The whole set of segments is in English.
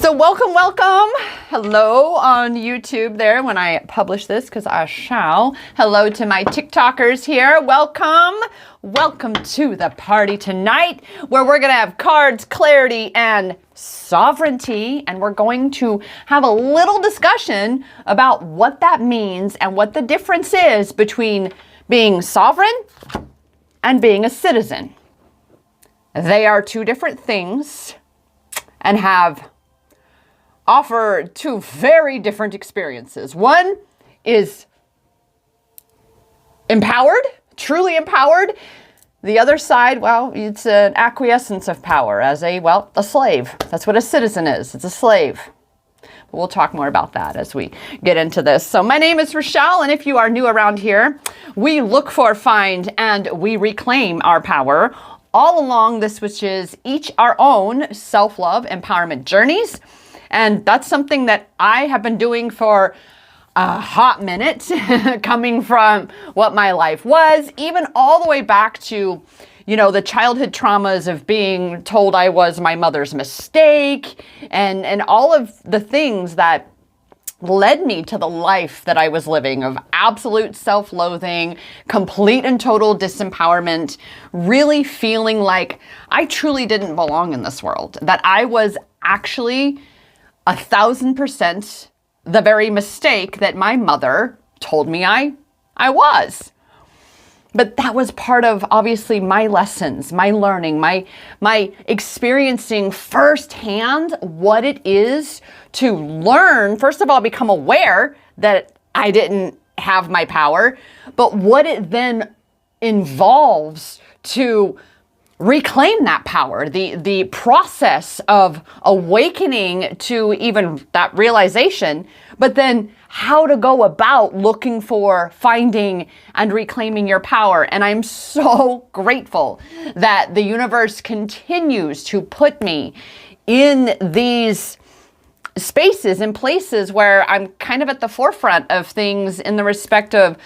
So welcome. Hello on YouTube there when I publish this, because I shall. Hello to my TikTokers here. Welcome to the party tonight, where we're going to have cards, clarity, and sovereignty. And we're going to have a little discussion about what that means and what the difference is between being sovereign and being a citizen. They are two different things and offer two very different experiences. One is empowered, truly empowered. The other side, well, it's an acquiescence of power as a slave. That's what a citizen is. It's a slave. But we'll talk more about that as we get into this. So my name is Rachelle, and if you are new around here, we look for, find, and we reclaim our power all along this, which is each our own self-love empowerment journeys. And that's something that I have been doing for a hot minute, coming from what my life was, even all the way back to, the childhood traumas of being told I was my mother's mistake, and all of the things that led me to the life that I was living of absolute self-loathing, complete and total disempowerment, really feeling like I truly didn't belong in this world, that I was actually 1,000% the very mistake that my mother told me I was. But that was part of, obviously, my lessons, my learning, my experiencing firsthand what it is to learn, first of all, become aware that I didn't have my power, but what it then involves to reclaim that power, the process of awakening to even that realization, but then how to go about looking for, finding, and reclaiming your power. And I'm so grateful that the universe continues to put me in these spaces and places where I'm kind of at the forefront of things in the respect of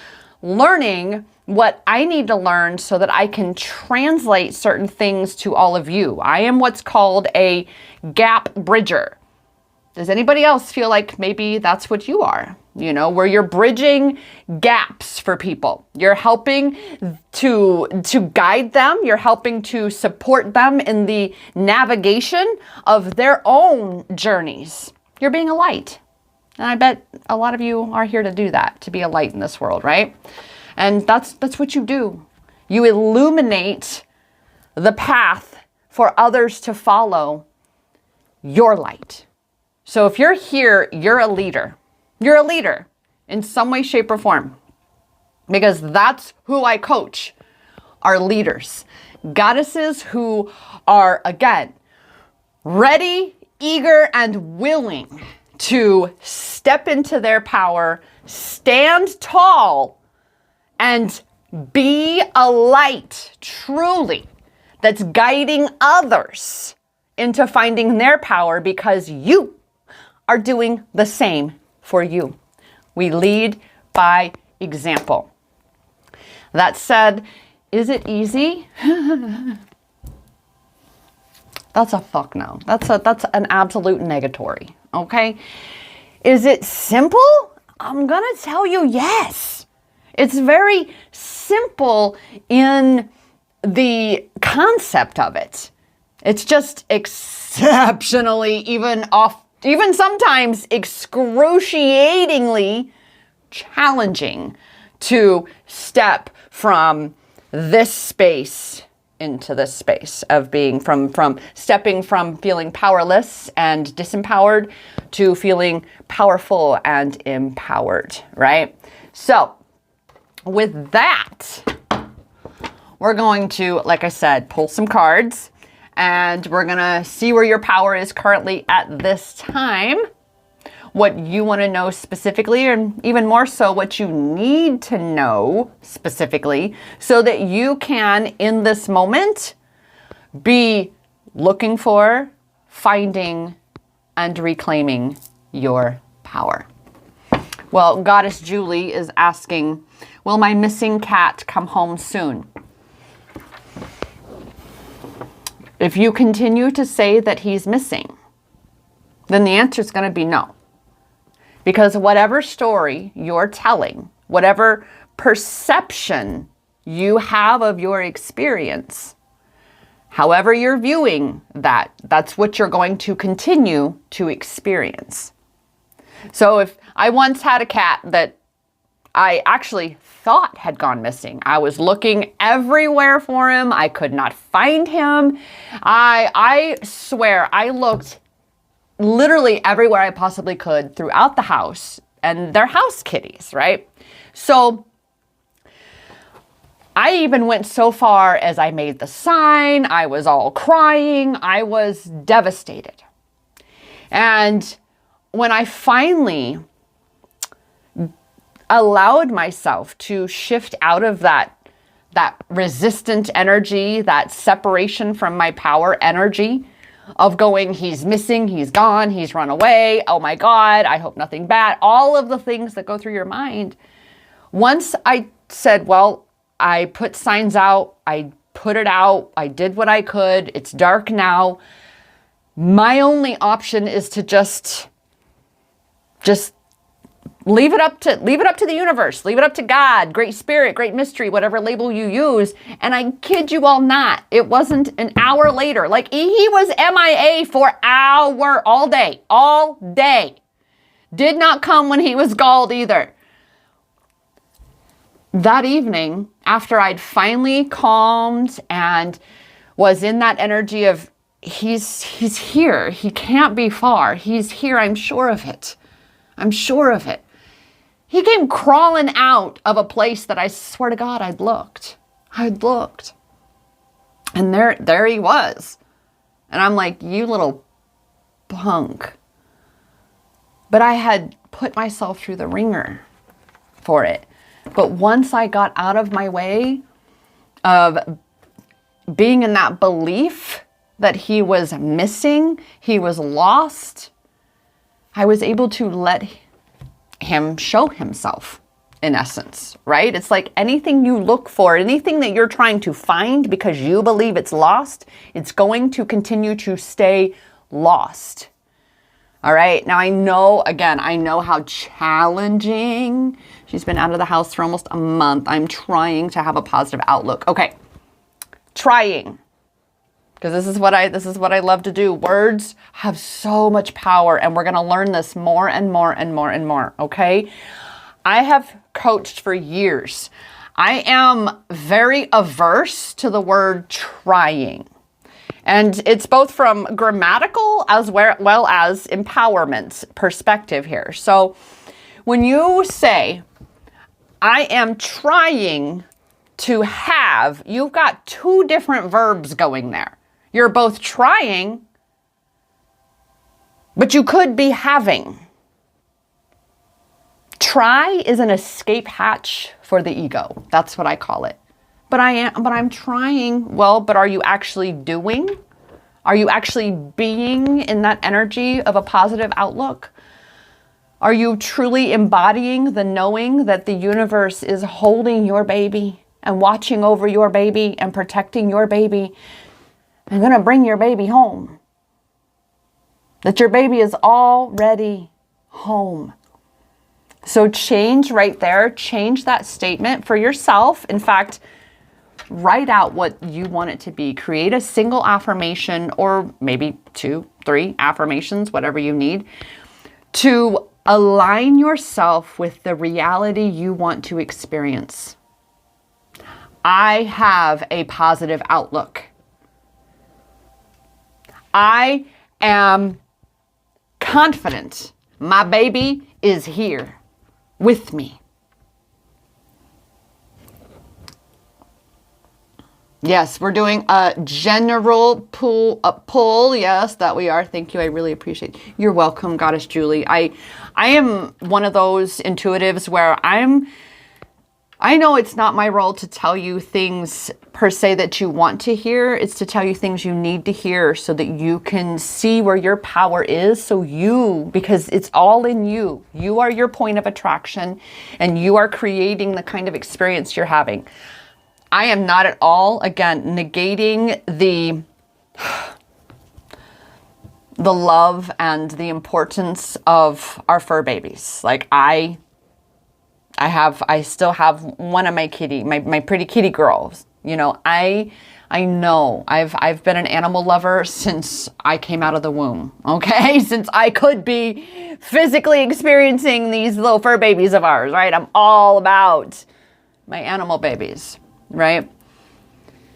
learning what I need to learn so that I can translate certain things to all of you. I am what's called a gap bridger. Does anybody else feel like maybe that's what you are? Where you're bridging gaps for people. You're helping to guide them. You're helping to support them in the navigation of their own journeys. You're being a light. And I bet a lot of you are here to do that, to be a light in this world, right? And that's what you do. You illuminate the path for others to follow your light. So if you're here, you're a leader. You're a leader in some way, shape, or form. Because that's who I coach, are leaders. Goddesses who are, again, ready, eager, and willing to step into their power, stand tall, and be a light, truly, that's guiding others into finding their power, because you are doing the same for you. We lead by example. That said, is it easy? That's a fuck no. That's an absolute negatory, okay? Is it simple? I'm gonna tell you yes. It's very simple in the concept of it. It's just exceptionally, even sometimes excruciatingly challenging to step from this space into this space of being stepping from feeling powerless and disempowered to feeling powerful and empowered, right? So with that, we're going to, like I said, pull some cards, and we're going to see where your power is currently at this time, what you want to know specifically, and even more so what you need to know specifically, so that you can, in this moment, be looking for, finding, and reclaiming your power. Well, Goddess Julie is asking, will my missing cat come home soon? If you continue to say that he's missing, then the answer is going to be no. Because whatever story you're telling, whatever perception you have of your experience, however you're viewing that, that's what you're going to continue to experience. So if I once had a cat that I actually thought had gone missing. I was looking everywhere for him. I could not find him. I swear I looked literally everywhere I possibly could throughout the house, and they're house kitties, right? So I even went so far as I made the sign. I was all crying. I was devastated. And when I finally allowed myself to shift out of that resistant energy, that separation from my power energy of going, he's missing, he's gone, he's run away, oh my God, I hope nothing bad, all of the things that go through your mind. Once I said, well, I put signs out, I put it out, I did what I could, it's dark now. My only option is to just leave it up to the universe, leave it up to God, Great Spirit, Great Mystery, whatever label you use. And I kid you all not, it wasn't an hour later. Like he was MIA for all day. Did not come when he was galled either. That evening, after I'd finally calmed and was in that energy of he's here, he can't be far, he's here, I'm sure of it. I'm sure of it. He came crawling out of a place that I swear to God I'd looked. And there he was. And I'm like, you little punk. But I had put myself through the ringer for it. But once I got out of my way of being in that belief that he was missing, he was lost, I was able to let him show himself, in essence, right? It's like anything you look for, anything that you're trying to find because you believe it's lost, it's going to continue to stay lost. All right. Now I know how challenging. She's been out of the house for almost a month. I'm trying to have a positive outlook. Okay. Trying. Because this is what I love to do. Words have so much power, and we're going to learn this more and more and more and more, okay? I have coached for years. I am very averse to the word trying. And it's both from grammatical as well as empowerment perspective here. So when you say, I am trying to have, you've got two different verbs going there. You're both trying, but you could be having. Try is an escape hatch for the ego. That's what I call it. But I'm trying. Well, but are you actually doing? Are you actually being in that energy of a positive outlook? Are you truly embodying the knowing that the universe is holding your baby and watching over your baby and protecting your baby? I'm going to bring your baby home. That your baby is already home. So change right there. Change that statement for yourself. In fact, write out what you want it to be. Create a single affirmation, or maybe 2, 3 affirmations, whatever you need, to align yourself with the reality you want to experience. I have a positive outlook. I am confident my baby is here with me. Yes, we're doing a general pull. Yes, that we are. Thank you. I really appreciate it. You're welcome, Goddess Julie. I am one of those intuitives where I know it's not my role to tell you things per se that you want to hear. It's to tell you things you need to hear so that you can see where your power is. Because it's all in you. You are your point of attraction, and you are creating the kind of experience you're having. I am not at all, again, negating the love and the importance of our fur babies. Like I still have one of my my pretty kitty girls. You know, I know I've been an animal lover since I came out of the womb. Okay, since I could be physically experiencing these little fur babies of ours, right? I'm all about my animal babies, right?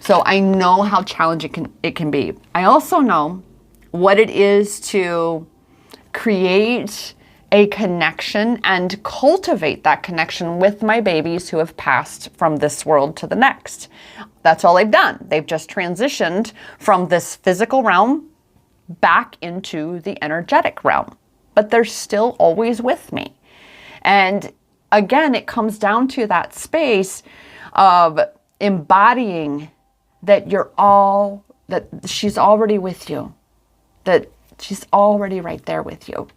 So I know how challenging it can be. I also know what it is to create a connection and cultivate that connection with my babies who have passed from this world to the next. That's all they've done. They've just transitioned from this physical realm back into the energetic realm, but they're still always with me. And again, it comes down to that space of embodying that that she's already with you, that she's already right there with you.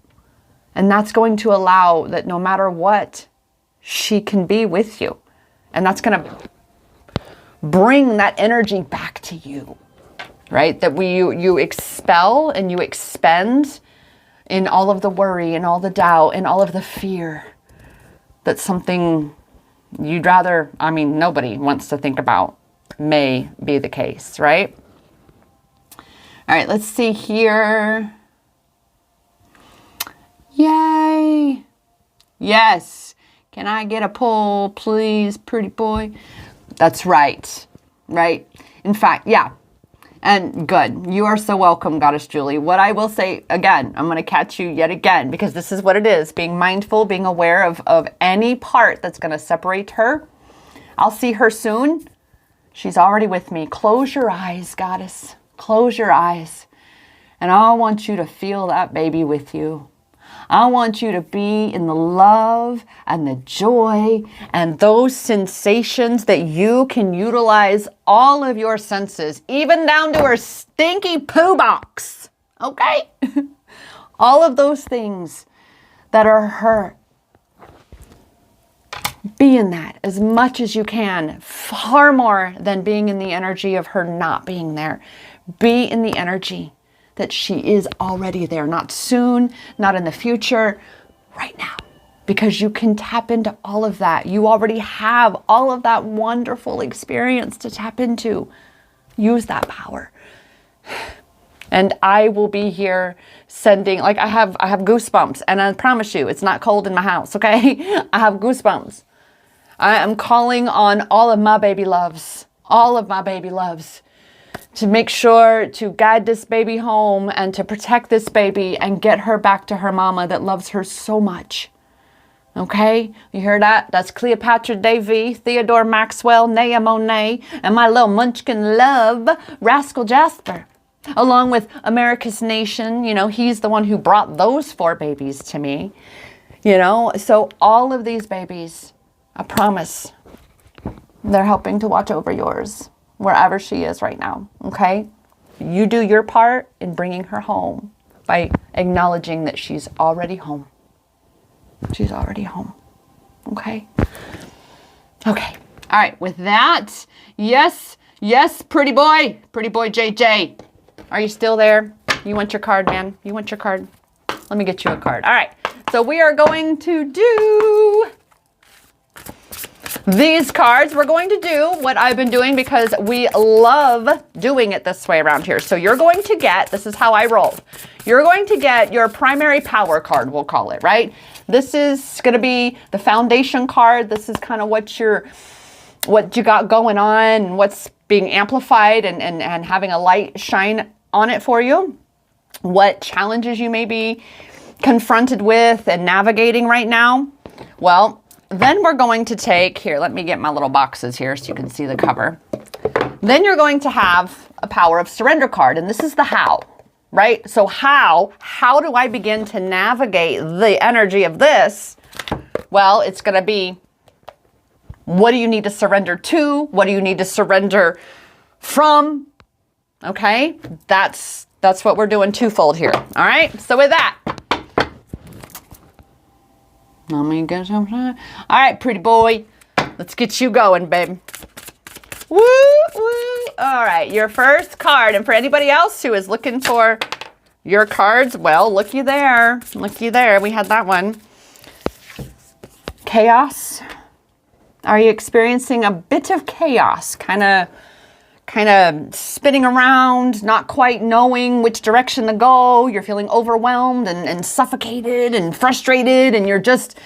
And that's going to allow that no matter what, she can be with you. And that's going to bring that energy back to you, right? That you expel and you expend in all of the worry and all the doubt and all of the fear. That's something you'd rather, nobody wants to think about may be the case, right? All right, let's see here. Yay. Yes. Can I get a pull, please, pretty boy? That's right. Right? In fact, yeah. And good. You are so welcome, Goddess Julie. What I will say, again, I'm going to catch you yet again, because this is what it is. Being mindful, being aware of any part that's going to separate her. I'll see her soon. She's already with me. Close your eyes, Goddess. Close your eyes. And I want you to feel that baby with you. I want you to be in the love and the joy and those sensations that you can utilize all of your senses, even down to her stinky poo box. Okay? All of those things that are her. Be in that as much as you can, far more than being in the energy of her not being there. Be in the energy that she is already there, not soon, not in the future, right now, because you can tap into all of that. You already have all of that wonderful experience to tap into. Use that power. And I will be here sending, like I have goosebumps, and I promise you, it's not cold in my house, okay? I have goosebumps. I am calling on all of my baby loves, to make sure to guide this baby home and to protect this baby and get her back to her mama that loves her so much. Okay? You hear that? That's Cleopatra Davy, Theodore Maxwell, Naya Monet, and my little munchkin love, Rascal Jasper. Along with America's Nation, you know, he's the one who brought those 4 babies to me. You know, so all of these babies, I promise, they're helping to watch over yours. Wherever she is right now, okay? You do your part in bringing her home by acknowledging that she's already home. She's already home, okay? Okay, all right, with that, yes, pretty boy JJ. Are you still there? You want your card, man? You want your card? Let me get you a card. All right, so we are going to do these cards. We're going to do what I've been doing because we love doing it this way around here. So you're going to get, this is how I roll. You're going to get your primary power card, we'll call it, right? This is going to be the foundation card. This is kind of what you got going on and what's being amplified and having a light shine on it for you. What challenges you may be confronted with and navigating right now. Well, then we're going to take, here, let me get my little boxes here so you can see the cover. Then you're going to have a power of surrender card, and this is the how, right? So how do I begin to navigate the energy of this? Well, it's going to be, what do you need to surrender to? What do you need to surrender from? Okay, that's what we're doing twofold here. All right, so with that, let me get some. All right, pretty boy. Let's get you going, babe. Woo, woo. All right, your first card. And for anybody else who is looking for Your cards, well, looky there. Looky there. We had that one. Chaos. Are you experiencing a bit of chaos? Kind of spinning around, not quite knowing which direction to go. You're feeling overwhelmed and suffocated and frustrated, and you're just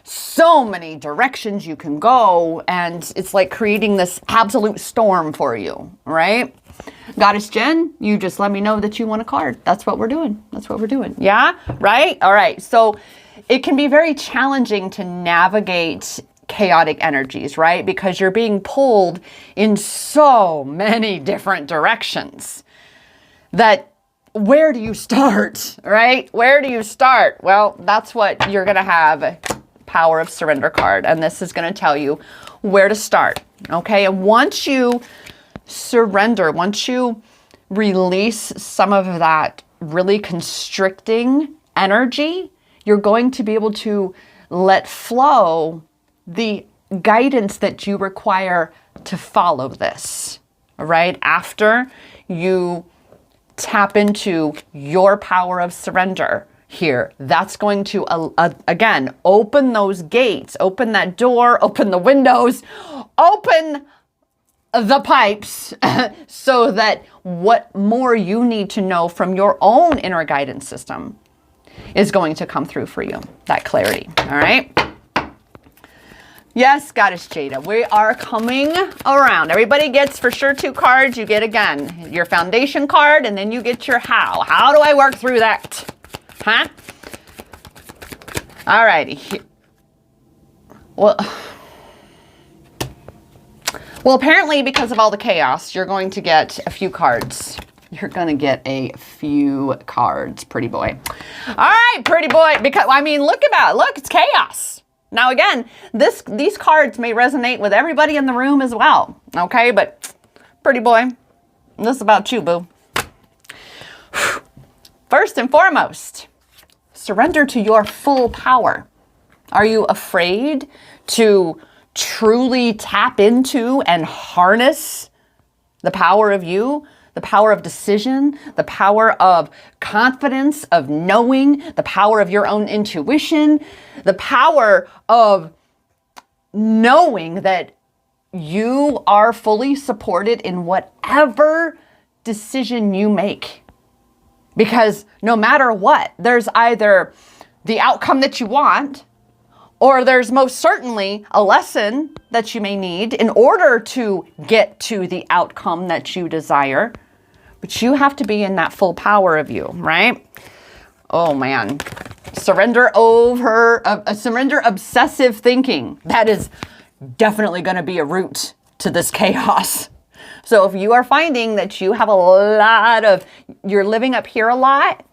so many directions you can go, and it's like creating this absolute storm for you, right? Goddess Jen, you just let me know that you want a card. That's what we're doing. That's what we're doing. Yeah, right? All right. So it can be very challenging to navigate chaotic energies, right? Because you're being pulled in so many different directions that where do you start, right? Where do you start? Well, that's what you're going to have. Power of Surrender card. And this is going to tell you where to start. Okay. And once you surrender, once you release some of that really constricting energy, you're going to be able to let flow the guidance that you require to follow this, right? After you tap into your power of surrender here, that's going to, again, open those gates, open that door, open the windows, open the pipes so that what more you need to know from your own inner guidance system is going to come through for you, that clarity, all right? Yes, Goddess Jada, we are coming around. Everybody gets for sure 2 cards. You get, again, your foundation card, and then you get your how. How do I work through that? Huh? All righty. Well, apparently because of all the chaos, you're going to get a few cards. You're going to get a few cards, pretty boy. All right, pretty boy. Because, I mean, look, it's chaos. Now, again, these cards may resonate with everybody in the room as well, okay? But, pretty boy, this is about you, boo. First and foremost, surrender to your full power. Are you afraid to truly tap into and harness the power of you? The power of decision, the power of confidence, of knowing, the power of your own intuition, the power of knowing that you are fully supported in whatever decision you make. Because no matter what, there's either the outcome that you want, or there's most certainly a lesson that you may need in order to get to the outcome that you desire. But you have to be in that full power of you, right? Oh man, surrender obsessive thinking. That is definitely going to be a root to this chaos. So if you are finding that you have you're living up here a lot,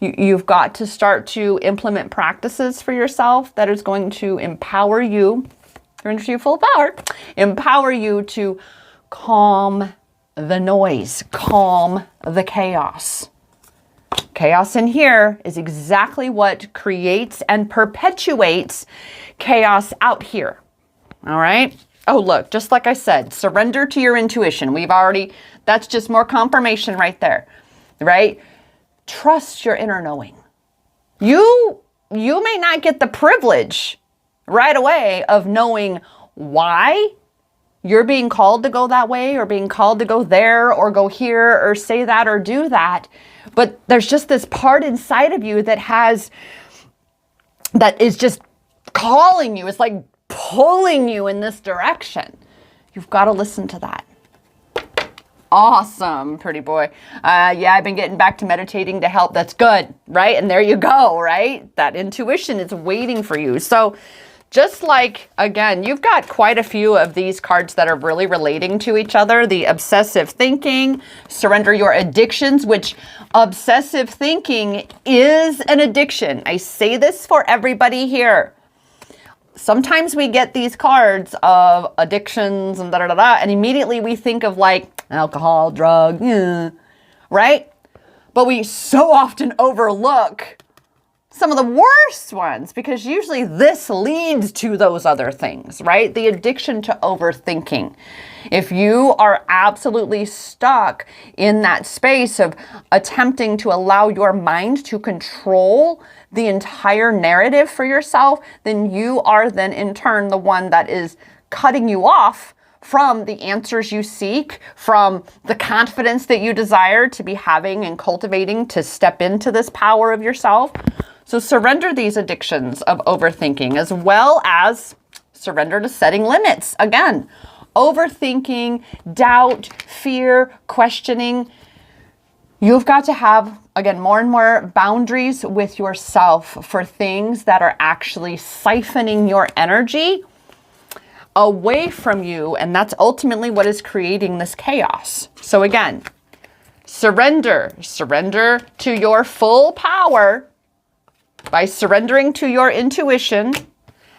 you've got to start to implement practices for yourself that is going to empower you, surrender to your full power, empower you to calm the noise, calm the chaos. Chaos in here is exactly what creates and perpetuates chaos out here. All right. Oh, look, just like I said, surrender to your intuition. That's just more confirmation right there, right? Trust your inner knowing. You may not get the privilege right away of knowing why you're being called to go that way, or being called to go there, or go here, or say that, or do that. But there's just this part inside of you that is just calling you. It's like pulling you in this direction. You've got to listen to that. Awesome, pretty boy. Yeah, I've been getting back to meditating to help. That's good, right? And there you go, right? That intuition is waiting for you. So just like, again, you've got quite a few of these cards that are really relating to each other. The obsessive thinking, surrender your addictions, which obsessive thinking is an addiction. I say this for everybody here. Sometimes we get these cards of addictions and and immediately we think of like alcohol, drug, right? But we so often overlook some of the worst ones, because usually this leads to those other things, right? The addiction to overthinking. If you are absolutely stuck in that space of attempting to allow your mind to control the entire narrative for yourself, then you are then in turn the one that is cutting you off from the answers you seek, from the confidence that you desire to be having and cultivating to step into this power of yourself. So surrender these addictions of overthinking, as well as surrender to setting limits. Again, overthinking, doubt, fear, questioning. You've got to have, again, more and more boundaries with yourself for things that are actually siphoning your energy away from you. And that's ultimately what is creating this chaos. So again, surrender to your full power by surrendering to your intuition.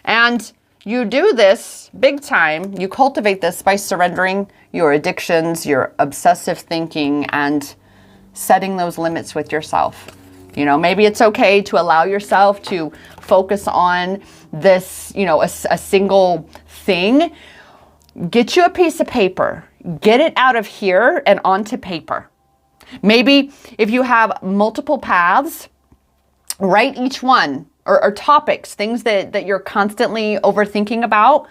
And you do this big time. You cultivate this by surrendering your addictions, your obsessive thinking, and setting those limits with yourself. You know, maybe it's okay to allow yourself to focus on this, you know, a single thing. Get you a piece of paper, get it out of here and onto paper. Maybe if you have multiple paths, write each one, or topics, things that you're constantly overthinking about.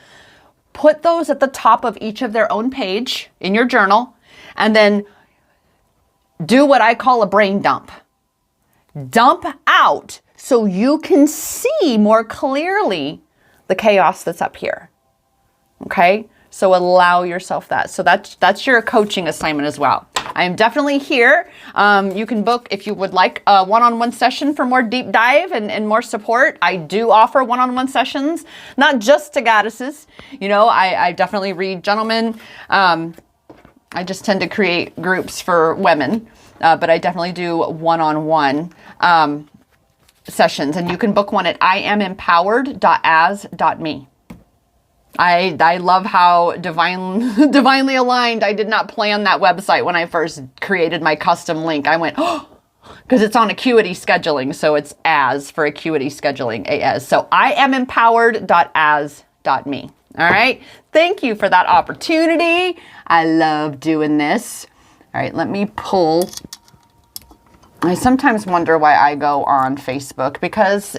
Put those at the top of each of their own page in your journal, and then do what I call a brain dump. Dump out so you can see more clearly the chaos that's up here. Okay? So allow yourself that. So that's your coaching assignment as well. I am definitely here. You can book, if you would like, a one-on-one session for more deep dive and more support. I do offer one-on-one sessions, not just to goddesses. You know, I definitely read gentlemen. I just tend to create groups for women, but I definitely do one-on-one sessions. And you can book one at iamempowered.as.me. I love how divinely aligned. I did not plan that website when I first created my custom link. I went, oh, because it's on Acuity Scheduling. So it's as for Acuity Scheduling, AS. So iamempowered.as.me. All right. Thank you for that opportunity. I love doing this. All right. Let me pull. I sometimes wonder why I go on Facebook, because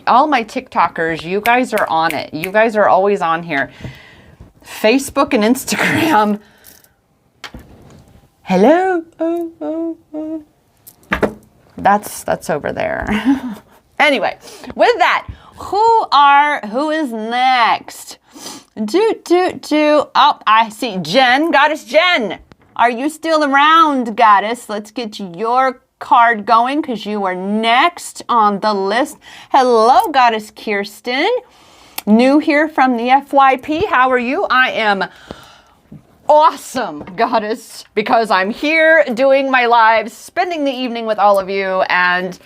all my TikTokers, you guys are on it. You guys are always on here. Facebook and Instagram. Hello. Oh. That's over there. Anyway, with that, who is next? Oh, I see Jen, Goddess Jen. Are you still around, Goddess? Let's get your card going, because you are next on the list. Hello, Goddess Kirsten. New here from the FYP. How are you? I am awesome, Goddess, because I'm here doing my lives, spending the evening with all of you, and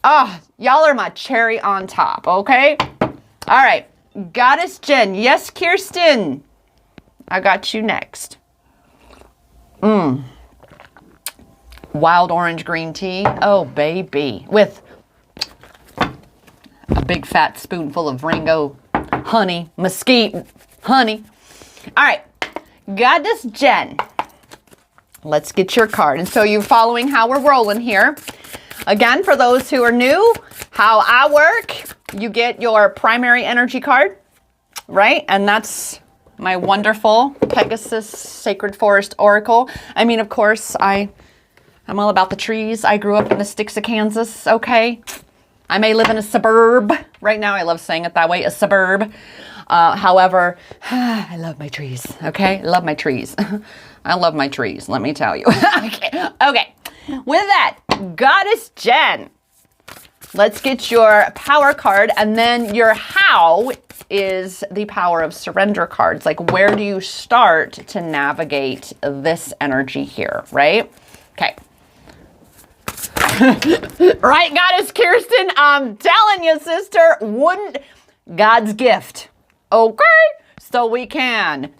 y'all are my cherry on top, okay? All right, Goddess Jen. Yes, Kirsten. I got you next. Wild orange green tea. Oh, baby. With a big fat spoonful of Ringo honey, mesquite honey. All right, Goddess Jen. Let's get your card. And so you're following how we're rolling here. Again, for those who are new, how I work, you get your primary energy card, right? And that's my wonderful Pegasus Sacred Forest Oracle. I mean, of course, I'm all about the trees. I grew up in the sticks of Kansas, okay? I may live in a suburb. Right now, I love saying it that way, a suburb. However, I love my trees, okay? I love my trees. I love my trees, let me tell you. Okay. With that, Goddess Jen, let's get your power card, and then your how is the power of surrender cards. Like, where do you start to navigate this energy here, right? Okay. Right, Goddess Kirsten, I'm telling you, sister, God's gift. Okay? So we can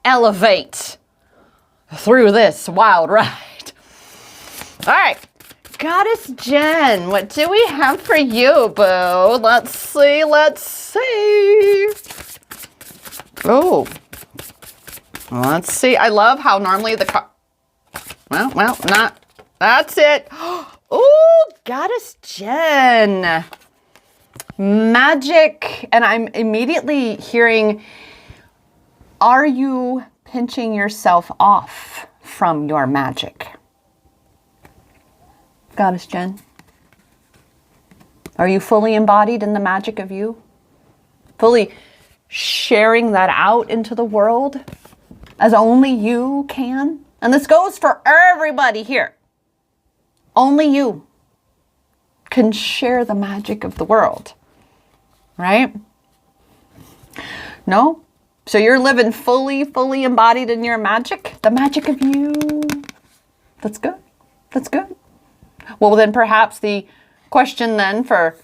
elevate through this wild ride. All right. Goddess Jen, what do we have for you, boo? Let's see, let's see. Oh, let's see. I love how normally the card, well, not, that's it. Oh, Goddess Jen. Magic, and I'm immediately hearing, are you pinching yourself off from your magic? Goddess Jen, are you fully embodied in the magic of you? Fully sharing that out into the world as only you can? And this goes for everybody here. Only you can share the magic of the world, right? No? So you're living fully embodied in your magic, the magic of you. That's good. That's good. Well, then perhaps the question then for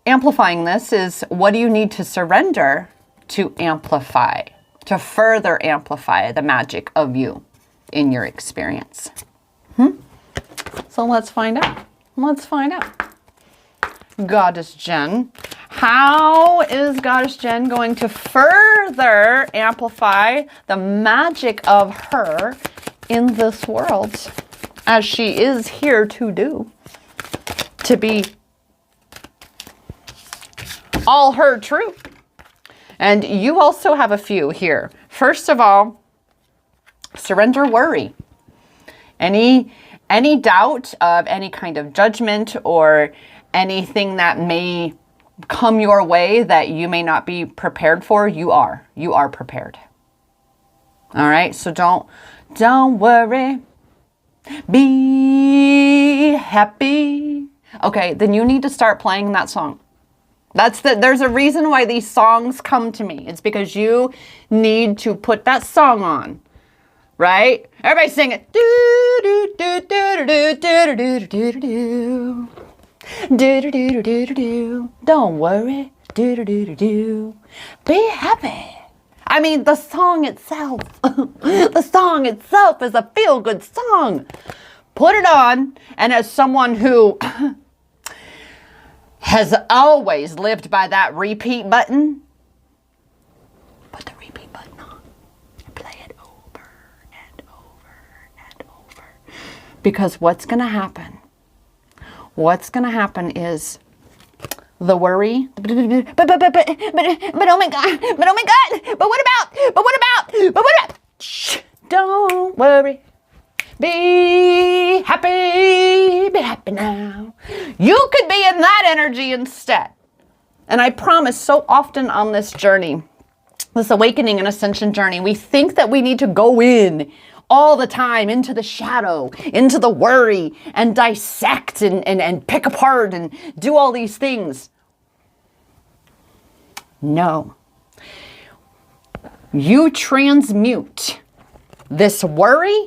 amplifying this is, what do you need to surrender to amplify, to further amplify the magic of you in your experience? So let's find out. Let's find out. Goddess Jen, how is Goddess Jen going to further amplify the magic of her in this world, as she is here to do, to be all her truth? And you also have a few here. First of all, surrender worry. Any doubt of any kind of judgment or anything that may come your way that you may not be prepared for, you are prepared. All right, so don't worry. Be happy. Okay, then you need to start playing that song. There's a reason why these songs come to me. It's because you need to put that song on, right? Everybody sing it. Do do do do do do do do do do. Do do do do do do. Don't worry. Do do do do do. Be happy. I mean, the song itself, the song itself is a feel-good song. Put it on, and as someone who has always lived by that repeat button, put the repeat button on. Play it over and over and over. Because what's going to happen? What's going to happen is the worry, but oh my God, but what about, shh, don't worry, be happy now. You could be in that energy instead. And I promise, so often on this journey, this awakening and ascension journey, we think that we need to go in all the time into the shadow, into the worry, and dissect and pick apart and do all these things. No. You transmute this worry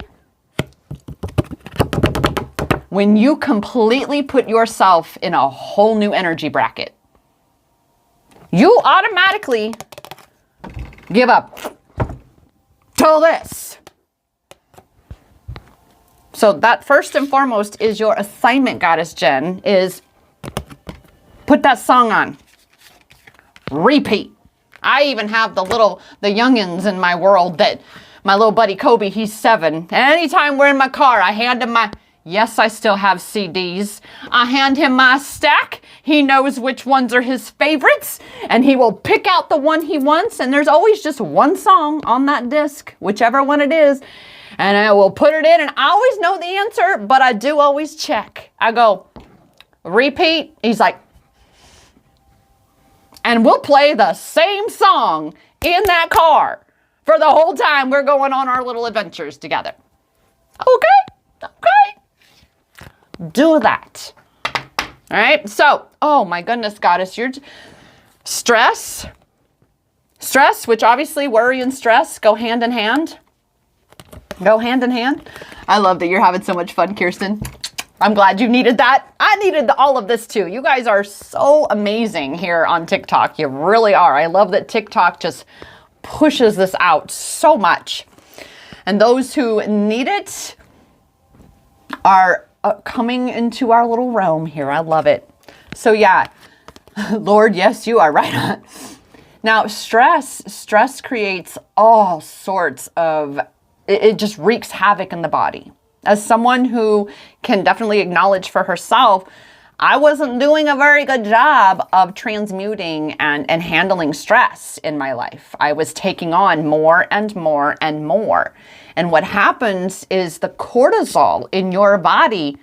when you completely put yourself in a whole new energy bracket. You automatically give up to this. So that first and foremost is your assignment, Goddess Jen, is put that song on. Repeat. I even have the youngins in my world that my little buddy Kobe, he's 7. Anytime we're in my car, I hand him yes, I still have CDs. I hand him my stack. He knows which ones are his favorites, and he will pick out the one he wants. And there's always just one song on that disc, whichever one it is. And I will put it in, and I always know the answer, but I do always check. I go, repeat. He's like, and we'll play the same song in that car for the whole time we're going on our little adventures together. Okay? Do that. All right? So, oh my goodness, Goddess, you're stress, which obviously worry and stress go hand in hand. Go hand in hand. I love that you're having so much fun, Kirsten. I'm glad you needed that. I needed all of this too. You guys are so amazing here on TikTok. You really are. I love that TikTok just pushes this out so much. And those who need it are coming into our little realm here. I love it. So yeah, Lord, yes, you are right. Now, stress creates all sorts of, it just wreaks havoc in the body. As someone who can definitely acknowledge for herself, I wasn't doing a very good job of transmuting and handling stress in my life. I was taking on more and more and more. And what happens is the cortisol in your body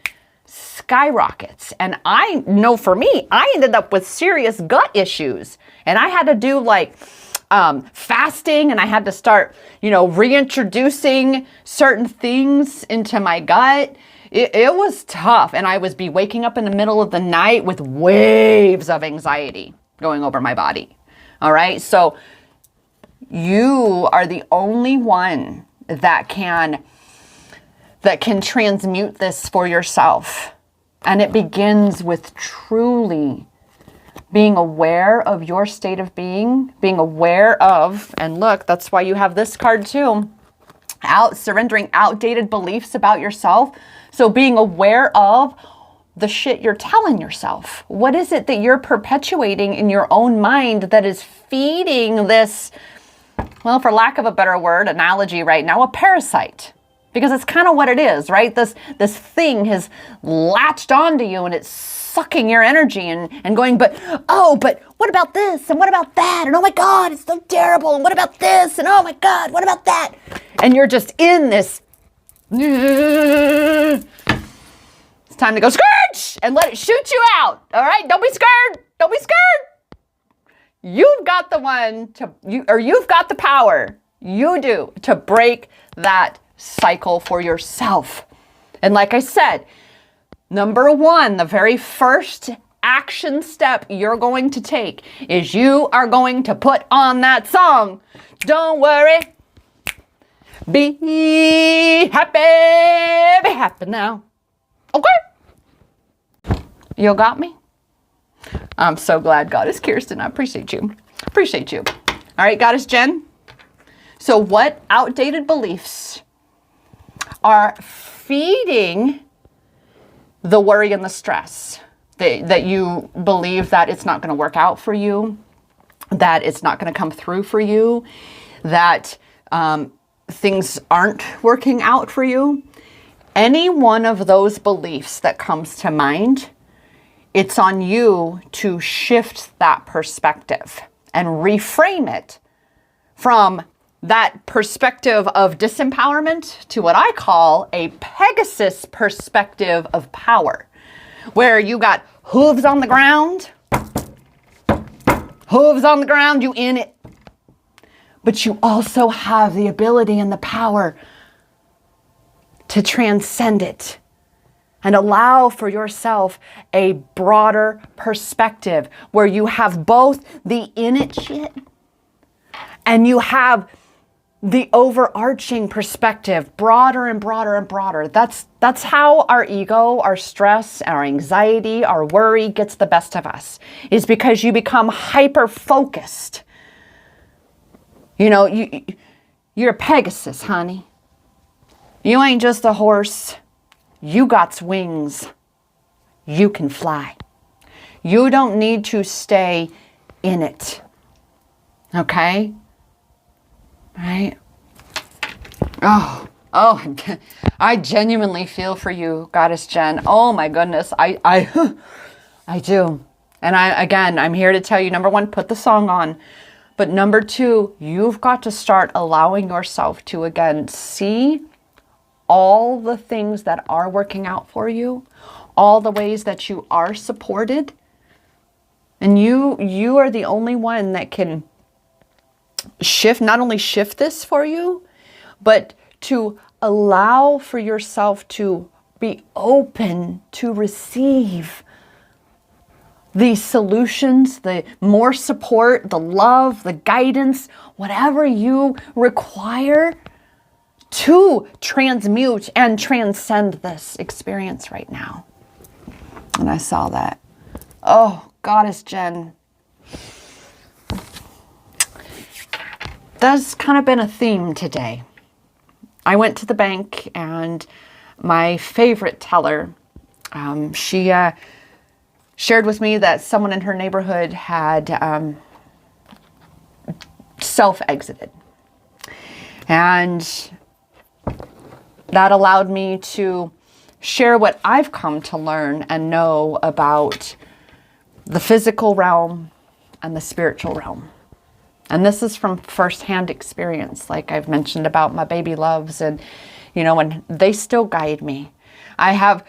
skyrockets. And I know for me, I ended up with serious gut issues. And I had to do like fasting, and I had to start, reintroducing certain things into my gut. It was tough. And I was waking up in the middle of the night with waves of anxiety going over my body. All right. So you are the only one that can transmute this for yourself. And it begins with truly being aware of your state of being aware of, and look, that's why you have this card too, surrendering outdated beliefs about yourself. So being aware of the shit you're telling yourself. What is it that you're perpetuating in your own mind that is feeding this, well, for lack of a better word, analogy right now, a parasite? Because it's kind of what it is, right? This thing has latched onto you and it's sucking your energy and going, but what about this? And what about that? And oh my God, it's so terrible. And what about this? And oh my God, what about that? And you're just in this. It's time to go scourge and let it shoot you out. All right? Don't be scared. Don't be scared. You've got you've got the power. You do, to break that cycle for yourself. And like I said, number one, the very first action step you're going to take is you are going to put on that song. Don't worry. Be happy now. Okay? You got me? I'm so glad, Goddess Kirsten. I appreciate you. Appreciate you. All right, Goddess Jen. So what outdated beliefs are feeding the worry and the stress that you believe that it's not going to work out for you, that it's not going to come through for you, that things aren't working out for you? Any one of those beliefs that comes to mind, it's on you to shift that perspective and reframe it from that perspective of disempowerment to what I call a Pegasus perspective of power, where you got hooves on the ground, you in it, but you also have the ability and the power to transcend it and allow for yourself a broader perspective where you have both the in it shit and you have the overarching perspective, broader and broader and broader. That's how our ego, our stress, our anxiety, our worry gets the best of us, is because you become hyper-focused. You're a Pegasus, honey. You ain't just a horse. You got wings. You can fly. You don't need to stay in it. Okay? Right? Oh, I genuinely feel for you, Goddess Jen. Oh my goodness. I do. And I'm here to tell you, number one, put the song on. But number two, you've got to start allowing yourself to again see all the things that are working out for you, all the ways that you are supported. And you are the only one that can not only shift this for you, but to allow for yourself to be open to receive the solutions, the more support, the love, the guidance, whatever you require to transmute and transcend this experience right now. And I saw that. Oh, Goddess Jen. That's kind of been a theme today. I went to the bank and my favorite teller She shared with me that someone in her neighborhood had self-exited. And that allowed me to share what I've come to learn and know about the physical realm and the spiritual realm. And this is from firsthand experience, like I've mentioned about my baby loves, and, and they still guide me. I have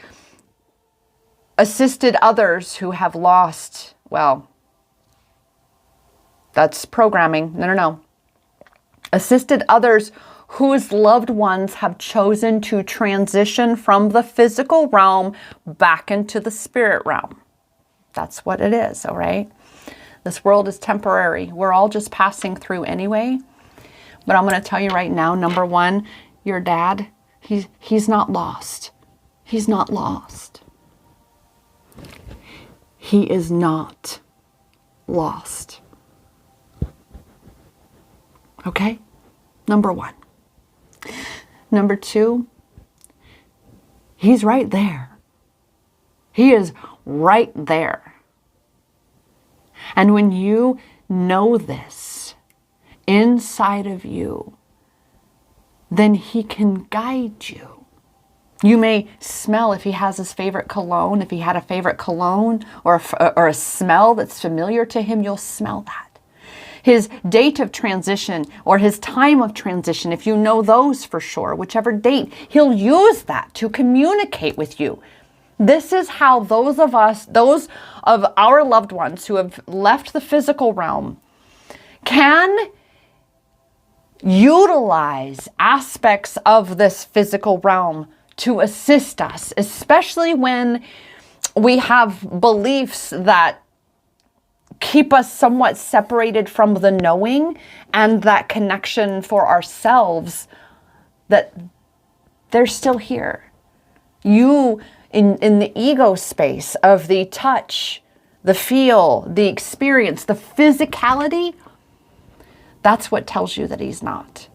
assisted others who have lost, well, that's programming. No. Assisted others whose loved ones have chosen to transition from the physical realm back into the spirit realm. That's what it is, all right? This world is temporary. We're all just passing through anyway. But I'm going to tell you right now, number one, your dad, he's not lost. He's not lost. He is not lost. Okay? Number one. Number two, he's right there. He is right there. And when you know this inside of you, then he can guide you. You may smell if he has his favorite cologne. If he had a favorite cologne or a smell that's familiar to him, you'll smell that. His date of transition or his time of transition, if you know those for sure, whichever date, he'll use that to communicate with you. This is how those of our loved ones who have left the physical realm can utilize aspects of this physical realm to assist us, especially when we have beliefs that keep us somewhat separated from the knowing and that connection for ourselves, that they're still here. You, in the ego space of the touch, the feel, the experience, the physicality, that's what tells you that he's not.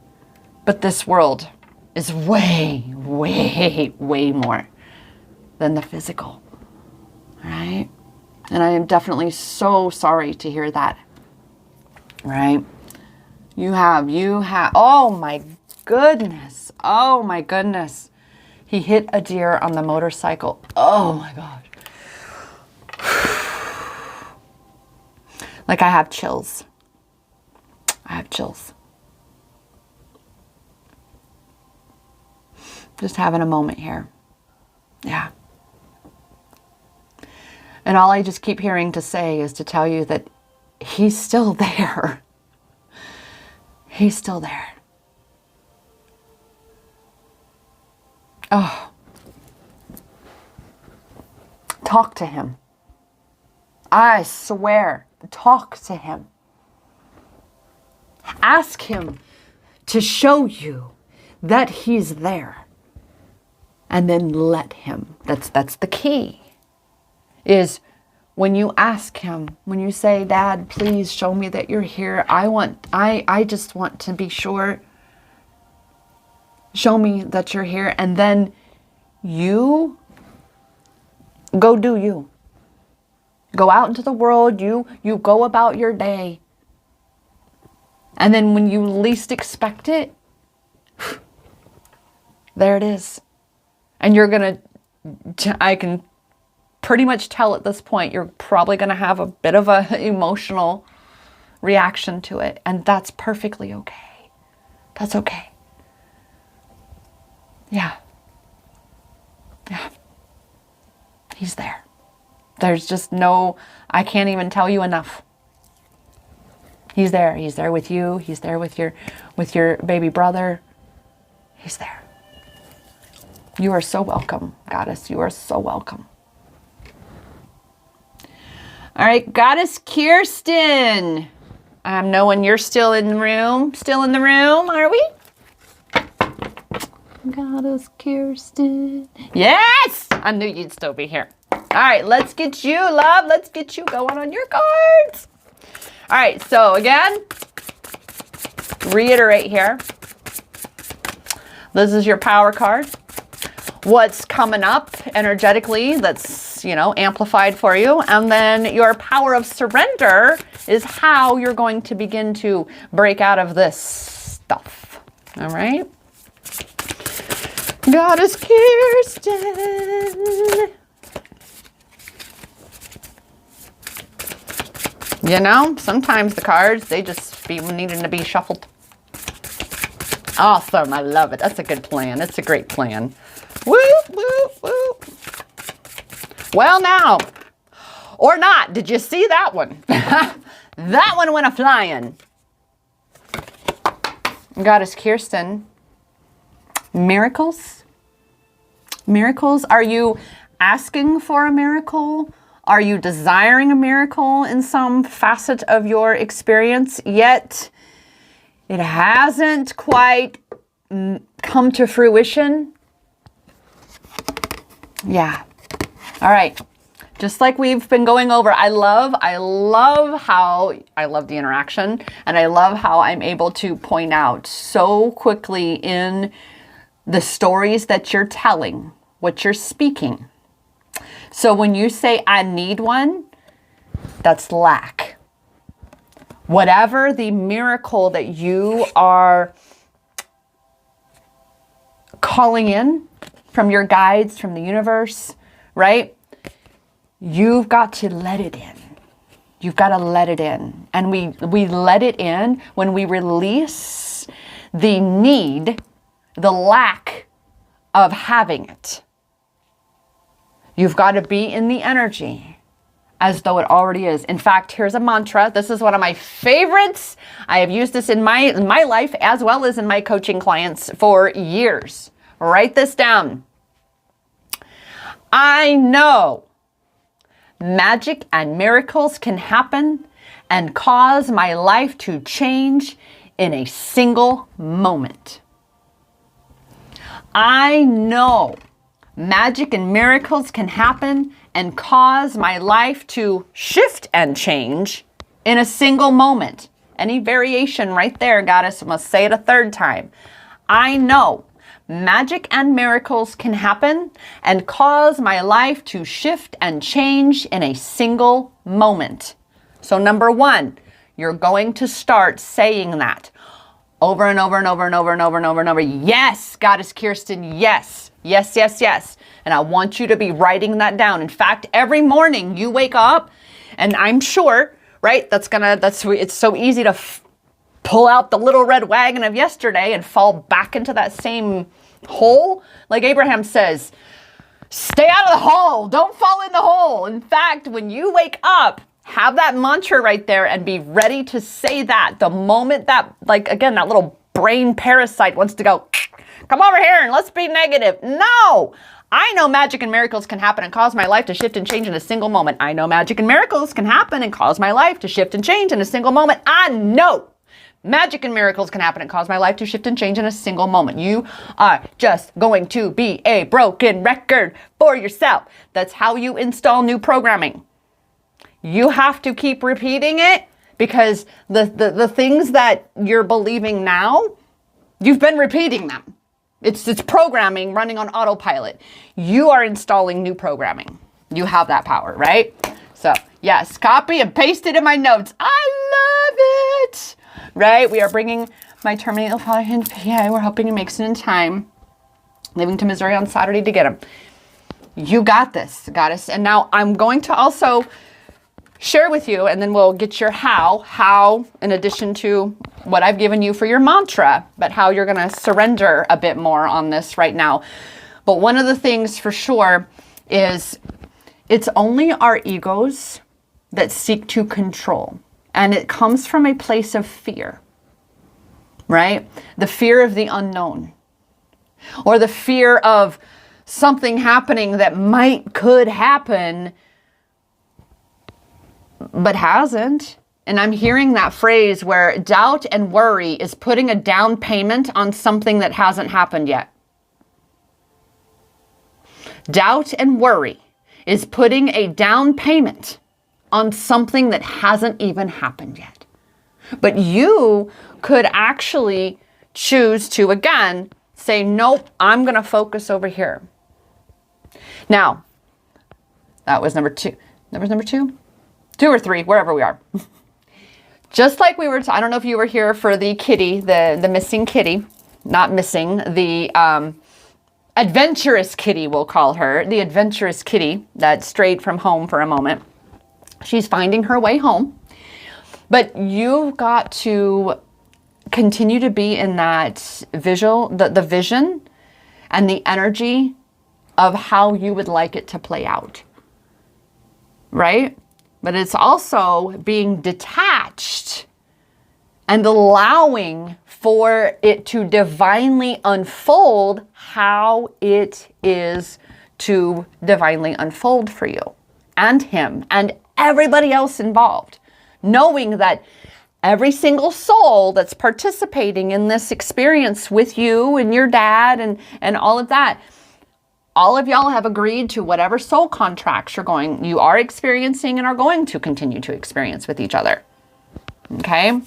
But this world is way, way, way more than the physical, right? And I am definitely so sorry to hear that, right? You have, oh my goodness. He hit a deer on the motorcycle. Oh my God. Like I have chills. Just having a moment here. Yeah. And all I just keep hearing to say is to tell you that he's still there. He's still there. Oh. Talk to him. I swear, talk to him. Ask him to show you that he's there. And then let him. That's the key. Is when you ask him, when you say, Dad, please show me that you're here. I just want to be sure. Show me that you're here. And then you go do you. Go out into the world. You go about your day. And then when you least expect it, there it is. And you're going to, I can pretty much tell at this point, you're probably going to have a bit of an emotional reaction to it. And that's perfectly okay. That's okay. Yeah. He's there. There's just no, I can't even tell you enough. He's there. He's there with you. He's there with your baby brother. He's there. You are so welcome, Goddess. You are so welcome. All right, Goddess Kirsten. I'm knowing you're still in the room. Still in the room, are we? Goddess Kirsten. Yes! I knew you'd still be here. All right, let's get you, love. Let's get you going on your cards. All right, so again, reiterate here. This is your power card. what's coming up energetically that's, you know, amplified for you. And then your power of surrender is how you're going to begin to break out of this stuff. All right. Goddess Kirsten. You know, sometimes the cards, they just be needing to be shuffled. Awesome. I love it. That's a good plan. It's a great plan. Woo, woo, woo. Well, now, or not. Did you see that one? That one went a-flying. Goddess Kirsten. Miracles? Miracles? Are you asking for a miracle? Are you desiring a miracle in some facet of your experience? Yet it hasn't quite come to fruition? Yeah. All right. Just like we've been going over, I love the interaction, and I love how I'm able to point out so quickly in the stories that you're telling, what you're speaking. So when you say, I need one, that's lack. Whatever the miracle that you are calling in from your guides, from the universe, right? You've got to let it in. You've got to let it in. And we let it in when we release the need, the lack of having it. You've got to be in the energy as though it already is. In fact, here's a mantra. This is one of my favorites. I have used this in my life as well as in my coaching clients for years. Write this down. I know magic and miracles can happen and cause my life to change in a single moment. I know magic and miracles can happen and cause my life to shift and change in a single moment. Any variation right there, goddess, must say it a third time. I know magic and miracles can happen and cause my life to shift and change in a single moment. So number one, you're going to start saying that over and over and over and over and over and over and over. Yes, Goddess Kirsten, yes. Yes, yes, yes. And I want you to be writing that down. In fact, every morning you wake up, and I'm sure, right, it's so easy to pull out the little red wagon of yesterday and fall back into that same hole. Like Abraham says, stay out of the hole. Don't fall in the hole. In fact, when you wake up, have that mantra right there and be ready to say that the moment that, like, again, that little brain parasite wants to go, come over here and let's be negative. No, I know magic and miracles can happen and cause my life to shift and change in a single moment. I know magic and miracles can happen and cause my life to shift and change in a single moment. I know magic and miracles can happen and cause my life to shift and change in a single moment. You are just going to be a broken record for yourself. That's how you install new programming. You have to keep repeating it because the things that you're believing now, you've been repeating them. It's programming running on autopilot. You are installing new programming. You have that power, right? So yes, copy and paste it in my notes. I love it. Right? We are bringing my terminal father in. Yeah, we're hoping he makes it in time. Leaving to Missouri on Saturday to get him. You got this, goddess. And now I'm going to also share with you, and then we'll get your how in addition to what I've given you for your mantra, but how you're going to surrender a bit more on this right now. But one of the things for sure is it's only our egos that seek to control. And it comes from a place of fear, right? The fear of the unknown, or the fear of something happening that could happen, but hasn't. And I'm hearing that phrase where doubt and worry is putting a down payment on something that hasn't happened yet. Doubt and worry is putting a down payment on something that hasn't even happened yet. But you could actually choose to, again, say, nope, I'm going to focus over here. Now, that was number 2. That was number 2? 2 or 3, wherever we are. Just like we were, I don't know if you were here for the kitty, the missing kitty, not missing, the adventurous kitty, we'll call her, the adventurous kitty that strayed from home for a moment. She's finding her way home, but you've got to continue to be in that the vision and the energy of how you would like it to play out, right? But it's also being detached and allowing for it to divinely unfold how it is to divinely unfold for you and him and everybody else involved. Knowing that every single soul that's participating in this experience with you and your dad and all of that, all of y'all have agreed to whatever soul contracts you are experiencing and are going to continue to experience with each other. Okay?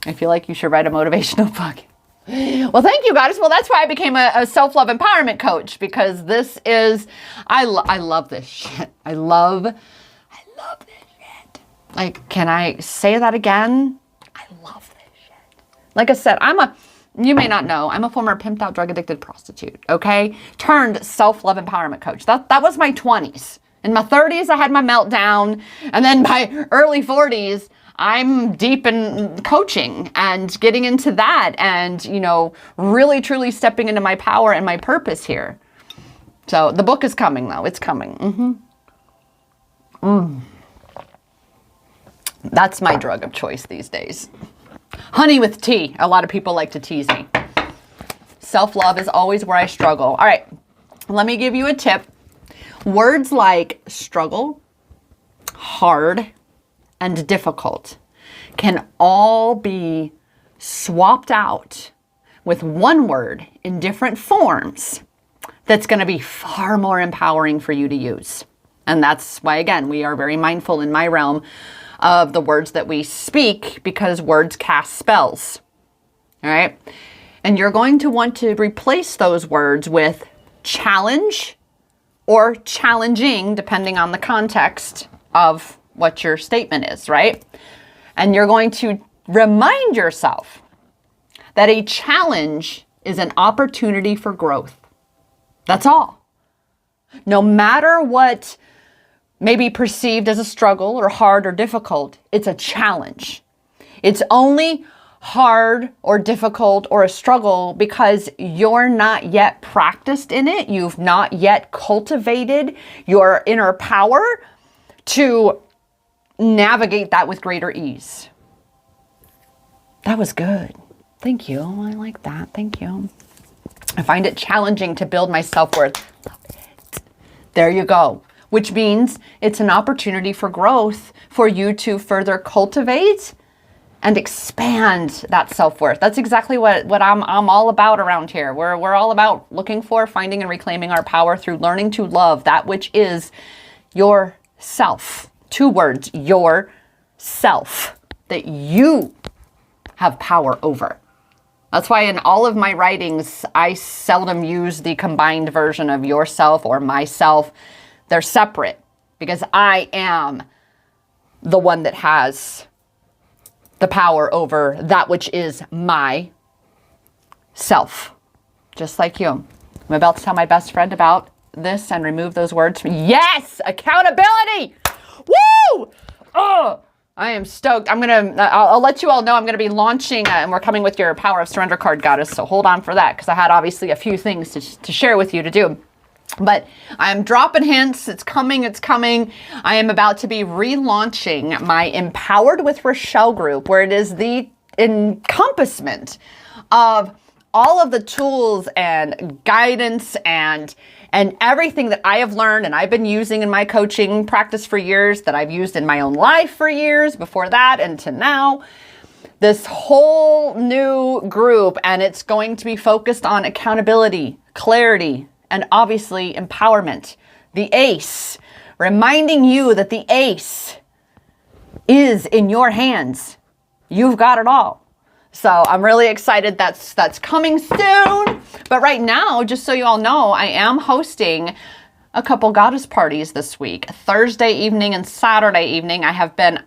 I feel like you should write a motivational book. Well, thank you, Goddess. Well, that's why I became a self-love empowerment coach, because this is, I love this shit. I love this shit. Like, can I say that again? I love this shit. Like I said, you may not know, I'm a former pimped out, drug addicted prostitute, okay? Turned self-love empowerment coach. That was my 20s. In my 30s, I had my meltdown. And then by early 40s, I'm deep in coaching and getting into that and, really, truly stepping into my power and my purpose here. So the book is coming, though. It's coming. That's my drug of choice these days. Honey with tea. A lot of people like to tease me. Self-love is always where I struggle. All right, let me give you a tip. Words like struggle, hard, and difficult can all be swapped out with one word in different forms that's going to be far more empowering for you to use. And that's why, again, we are very mindful in my realm of the words that we speak, because words cast spells. All right. And you're going to want to replace those words with challenge or challenging, depending on the context of what your statement is, right? And you're going to remind yourself that a challenge is an opportunity for growth. That's all. No matter what may be perceived as a struggle or hard or difficult, it's a challenge. It's only hard or difficult or a struggle because you're not yet practiced in it. You've not yet cultivated your inner power to navigate that with greater ease. That was good. Thank you. I like that. Thank you. I find it challenging to build my self-worth. Love it. There you go. Which means it's an opportunity for growth for you to further cultivate and expand that self-worth. That's exactly what I'm all about around here. We're all about looking for, finding, and reclaiming our power through learning to love that which is yourself. 2 words, yourself, that you have power over. That's why in all of my writings, I seldom use the combined version of yourself or myself. They're separate because I am the one that has the power over that which is my self, just like you. I'm about to tell my best friend about this and remove those words from. Yes, accountability. Woo! Oh, I am stoked. I'll let you all know I'm going to be launching, and we're coming with your Power of Surrender card, Goddess. So hold on for that, because I had obviously a few things to share with you to do. But I'm dropping hints. It's coming. It's coming. I am about to be relaunching my Empowered with Rachelle group, where it is the encompassment of all of the tools and guidance and everything that I have learned and I've been using in my coaching practice for years, that I've used in my own life for years before that and to now. This whole new group, and it's going to be focused on accountability, clarity, and obviously empowerment. The ACE, reminding you that the ACE is in your hands. You've got it all. So I'm really excited that's coming soon. But right now, just so you all know, I am hosting a couple goddess parties this week. Thursday evening and Saturday evening. I have been,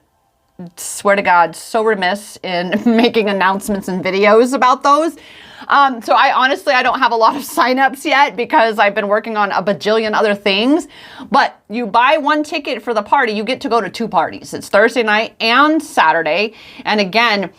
swear to God, so remiss in making announcements and videos about those. So I don't have a lot of signups yet because I've been working on a bajillion other things. But you buy one ticket for the party, you get to go to 2 parties. It's Thursday night and Saturday. And again,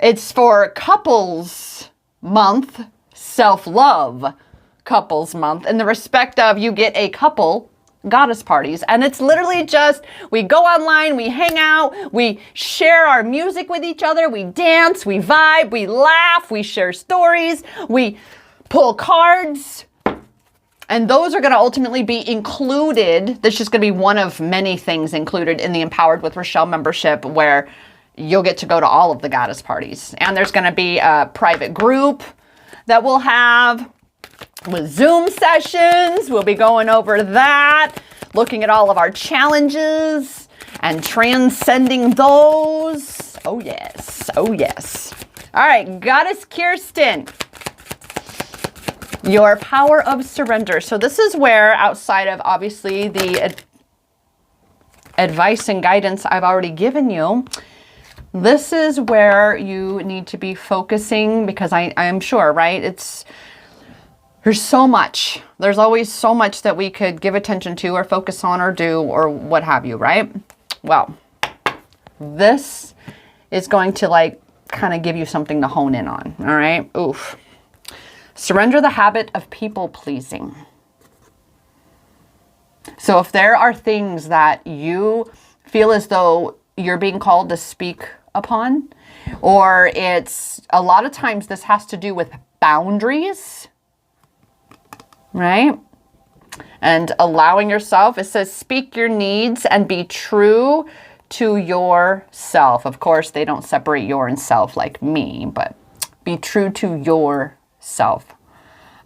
it's for couples month, self-love couples month, in the respect of you get a couple goddess parties. And it's literally just, we go online, we hang out, we share our music with each other, we dance, we vibe, we laugh, we share stories, we pull cards. And those are going to ultimately be included. That's just going to be one of many things included in the Empowered with Rachelle membership, where you'll get to go to all of the goddess parties. And there's going to be a private group that we'll have with Zoom sessions. We'll be going over that, looking at all of our challenges and transcending those. Oh yes, oh yes. All right, Goddess Kirsten, your power of surrender. So this is where, outside of obviously the advice and guidance I've already given you, this is where you need to be focusing, because I am sure, right? There's so much. There's always so much that we could give attention to or focus on or do or what have you, right? Well, this is going to kind of give you something to hone in on, all right? Oof. Surrender the habit of people pleasing. So if there are things that you feel as though you're being called to speak upon, or it's a lot of times this has to do with boundaries, right? And allowing yourself, it says, speak your needs and be true to yourself. Of course, they don't separate your and self like me, but be true to yourself.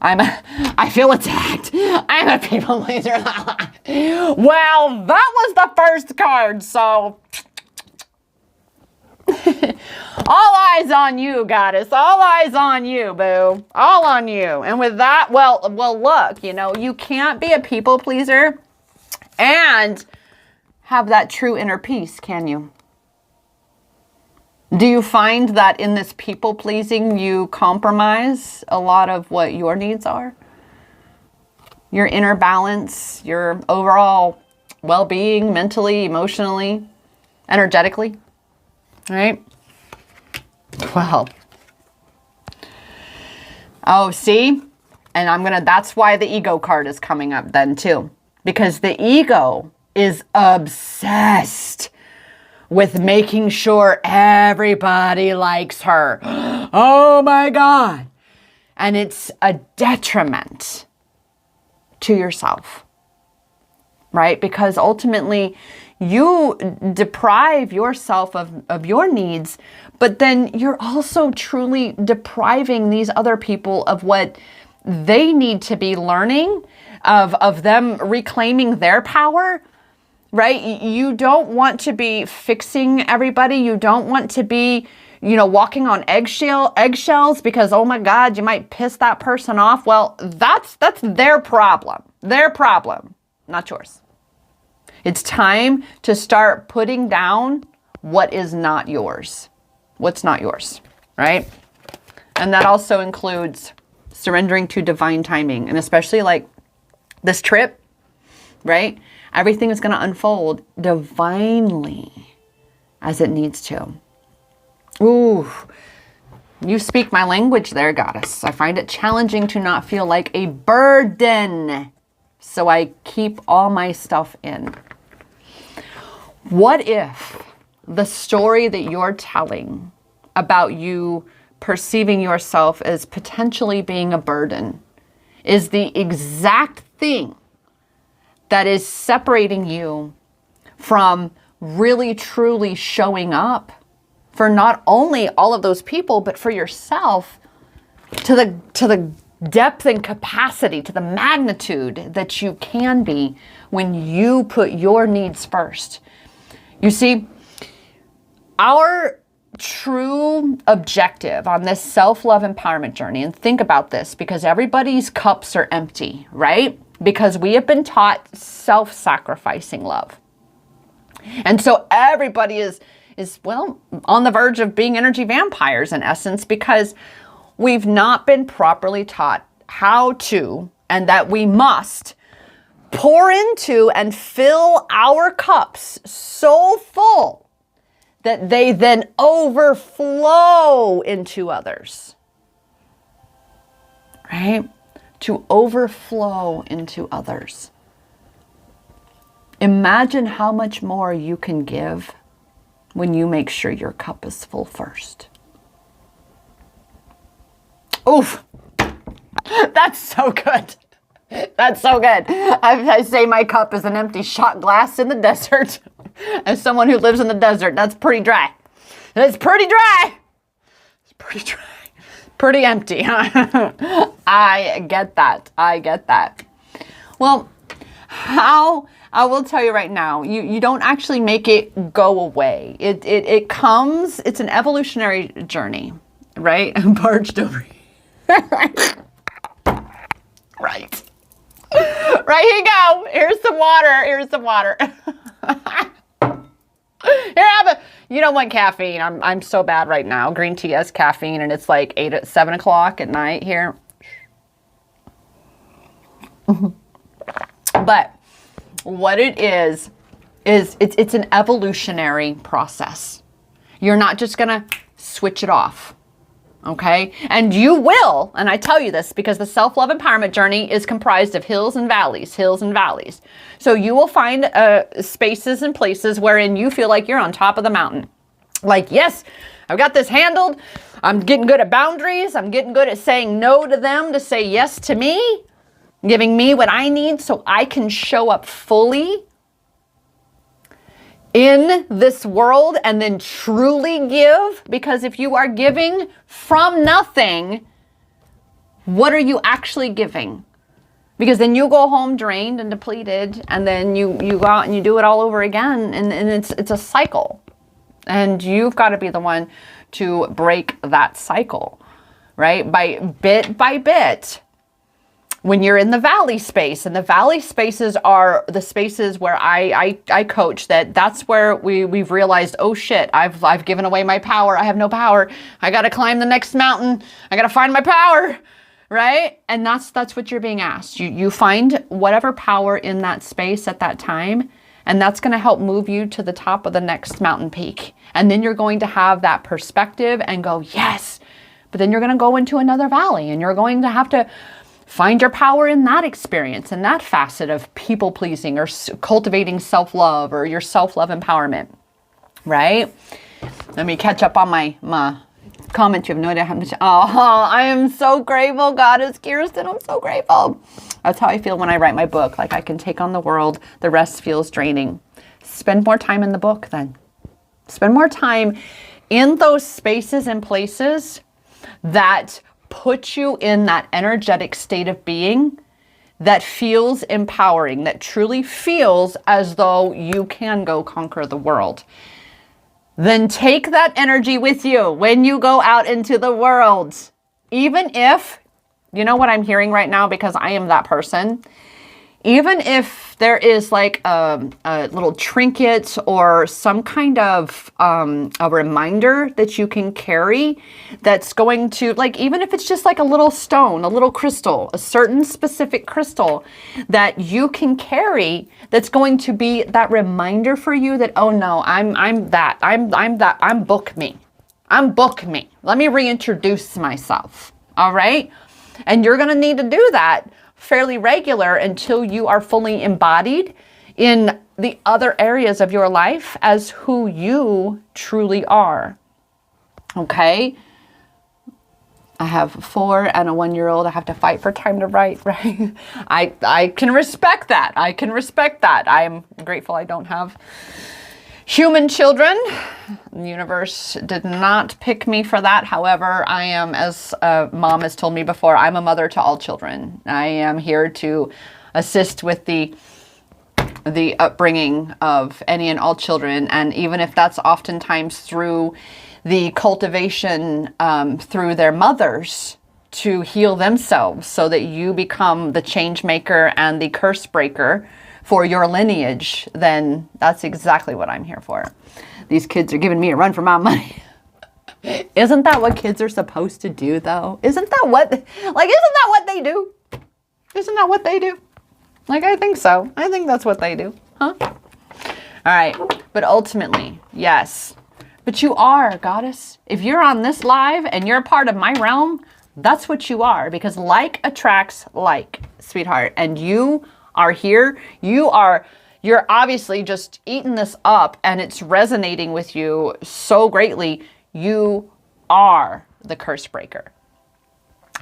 I feel attacked. I'm a people pleaser. Well, that was the first card, so all eyes on you, goddess. All eyes on you, boo. All on you. And with that, well, look, you can't be a people pleaser and have that true inner peace, can you? Do you find that in this people pleasing, you compromise a lot of what your needs are? Your inner balance, your overall well-being, mentally, emotionally, energetically, right? Well, oh, see? And that's why the ego card is coming up then too, because the ego is obsessed with making sure everybody likes her. Oh my God. And it's a detriment to yourself, right? Because ultimately you deprive yourself of your needs, but then you're also truly depriving these other people of what they need to be learning, of them reclaiming their power. Right? You don't want to be fixing everybody. You don't want to be, walking on eggshells because, oh my God, you might piss that person off. Well, that's their problem. Their problem, not yours. It's time to start putting down what is not yours. What's not yours, right? And that also includes surrendering to divine timing, and especially like this trip, right? Everything is going to unfold divinely as it needs to. Ooh, you speak my language there, goddess. I find it challenging to not feel like a burden, so I keep all my stuff in. What if the story that you're telling about you perceiving yourself as potentially being a burden is the exact thing that is separating you from really truly showing up for not only all of those people, but for yourself to the depth and capacity, to the magnitude that you can be when you put your needs first. You see, our true objective on this self-love empowerment journey, and think about this because everybody's cups are empty, right? because we have been taught self-sacrificing love. And so everybody is well, on the verge of being energy vampires in essence, because we've not been properly taught how to, and that we must pour into and fill our cups so full that they then overflow into others. Right? To overflow into others. Imagine how much more you can give when you make sure your cup is full first. Oof. That's so good. That's so good. I say my cup is an empty shot glass in the desert. As someone who lives in the desert, that's pretty dry. It's pretty dry. It's pretty dry. Pretty empty. I get that. I get that. Well, how... I will tell you right now, you don't actually make it go away. It comes, it's an evolutionary journey, right? I'm parched over here. Right. Right, here you go. Here's some water. Here's some water. Here, you don't want caffeine. I'm so bad right now. Green tea has caffeine, and it's like 7 o'clock at night here. But what it is it's an evolutionary process. You're not just gonna switch it off, okay? And you will, and I tell you this because the self-love empowerment journey is comprised of hills and valleys, hills and valleys. So you will find spaces and places wherein you feel like you're on top of the mountain. Like, yes, I've got this handled. I'm getting good at boundaries. I'm getting good at saying no to them to say yes to me, giving me what I need so I can show up fully in this world and then truly give. Because if you are giving from nothing, what are you actually giving? Because then you go home drained and depleted, and then you go out and you do it all over again, and it's a cycle. And you've got to be the one to break that cycle, right? By bit. When you're in the valley space, and the valley spaces are the spaces where I coach, that's where we've realized, oh shit, I've given away my power. I have no power. I got to climb the next mountain. I got to find my power, right? And that's what you're being asked. You find whatever power in that space at that time, and that's going to help move you to the top of the next mountain peak. And then you're going to have that perspective and go, yes. But then you're going to go into another valley, and you're going to have to find your power in that experience and that facet of people pleasing or cultivating self-love or your self-love empowerment, right? Let me catch up on my comment. You have no idea how much. Oh, I am so grateful. Goddess Kirsten, I'm so grateful. That's how I feel when I write my book. Like I can take on the world. The rest feels draining. Spend more time in the book then. Spend more time in those spaces and places that put you in that energetic state of being that feels empowering, that truly feels as though you can go conquer the world. Then take that energy with you when you go out into the world. Even if, you know what I'm hearing right now, because I am that person, even if there is like a little trinket or some kind of a reminder that you can carry that's going to, like, even if it's just like a little stone, a little crystal, a certain specific crystal that you can carry that's going to be that reminder for you that, oh no, I'm book me. I'm book me. Let me reintroduce myself. All right. And you're going to need to do that fairly regular until you are fully embodied in the other areas of your life as who you truly are. Okay? I have a 4 and a 1-year-old. I have to fight for time to write, right? I can respect that. I can respect that. I'm grateful I don't have human children. The universe did not pick me for that. However, I am, as mom has told me before, I'm a mother to all children. I am here to assist with the upbringing of any and all children. And even if that's oftentimes through the cultivation through their mothers to heal themselves so that you become the change maker and the curse breaker for your lineage, then that's exactly what I'm here for. These kids are giving me a run for my money. Isn't that what kids are supposed to do, though? Isn't that what they do? Isn't that what they do? Like, I think so. I think that's what they do. Huh? All right. But ultimately, yes. But you are, goddess. If you're on this live and you're a part of my realm, that's what you are. Because like attracts like, sweetheart. And you are here. You're obviously just eating this up and it's resonating with you so greatly. You are the curse breaker,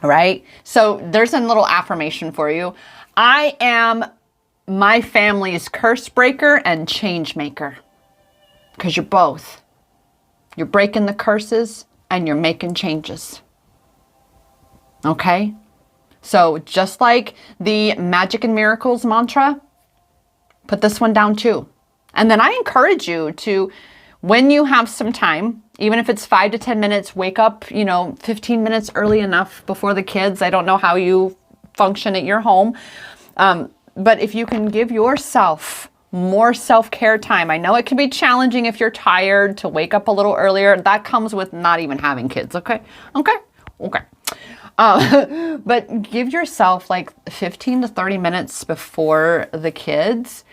right? So there's a little affirmation for you. I am my family's curse breaker and change maker, because you're both. You're breaking the curses and you're making changes. Okay? So just like the magic and miracles mantra, put this one down too. And then I encourage you to, when you have some time, even if it's 5 to 10 minutes, wake up, 15 minutes early enough before the kids. I don't know how you function at your home. But if you can give yourself more self-care time, I know it can be challenging if you're tired to wake up a little earlier. That comes with not even having kids. Okay. But give yourself like 15 to 30 minutes before the kids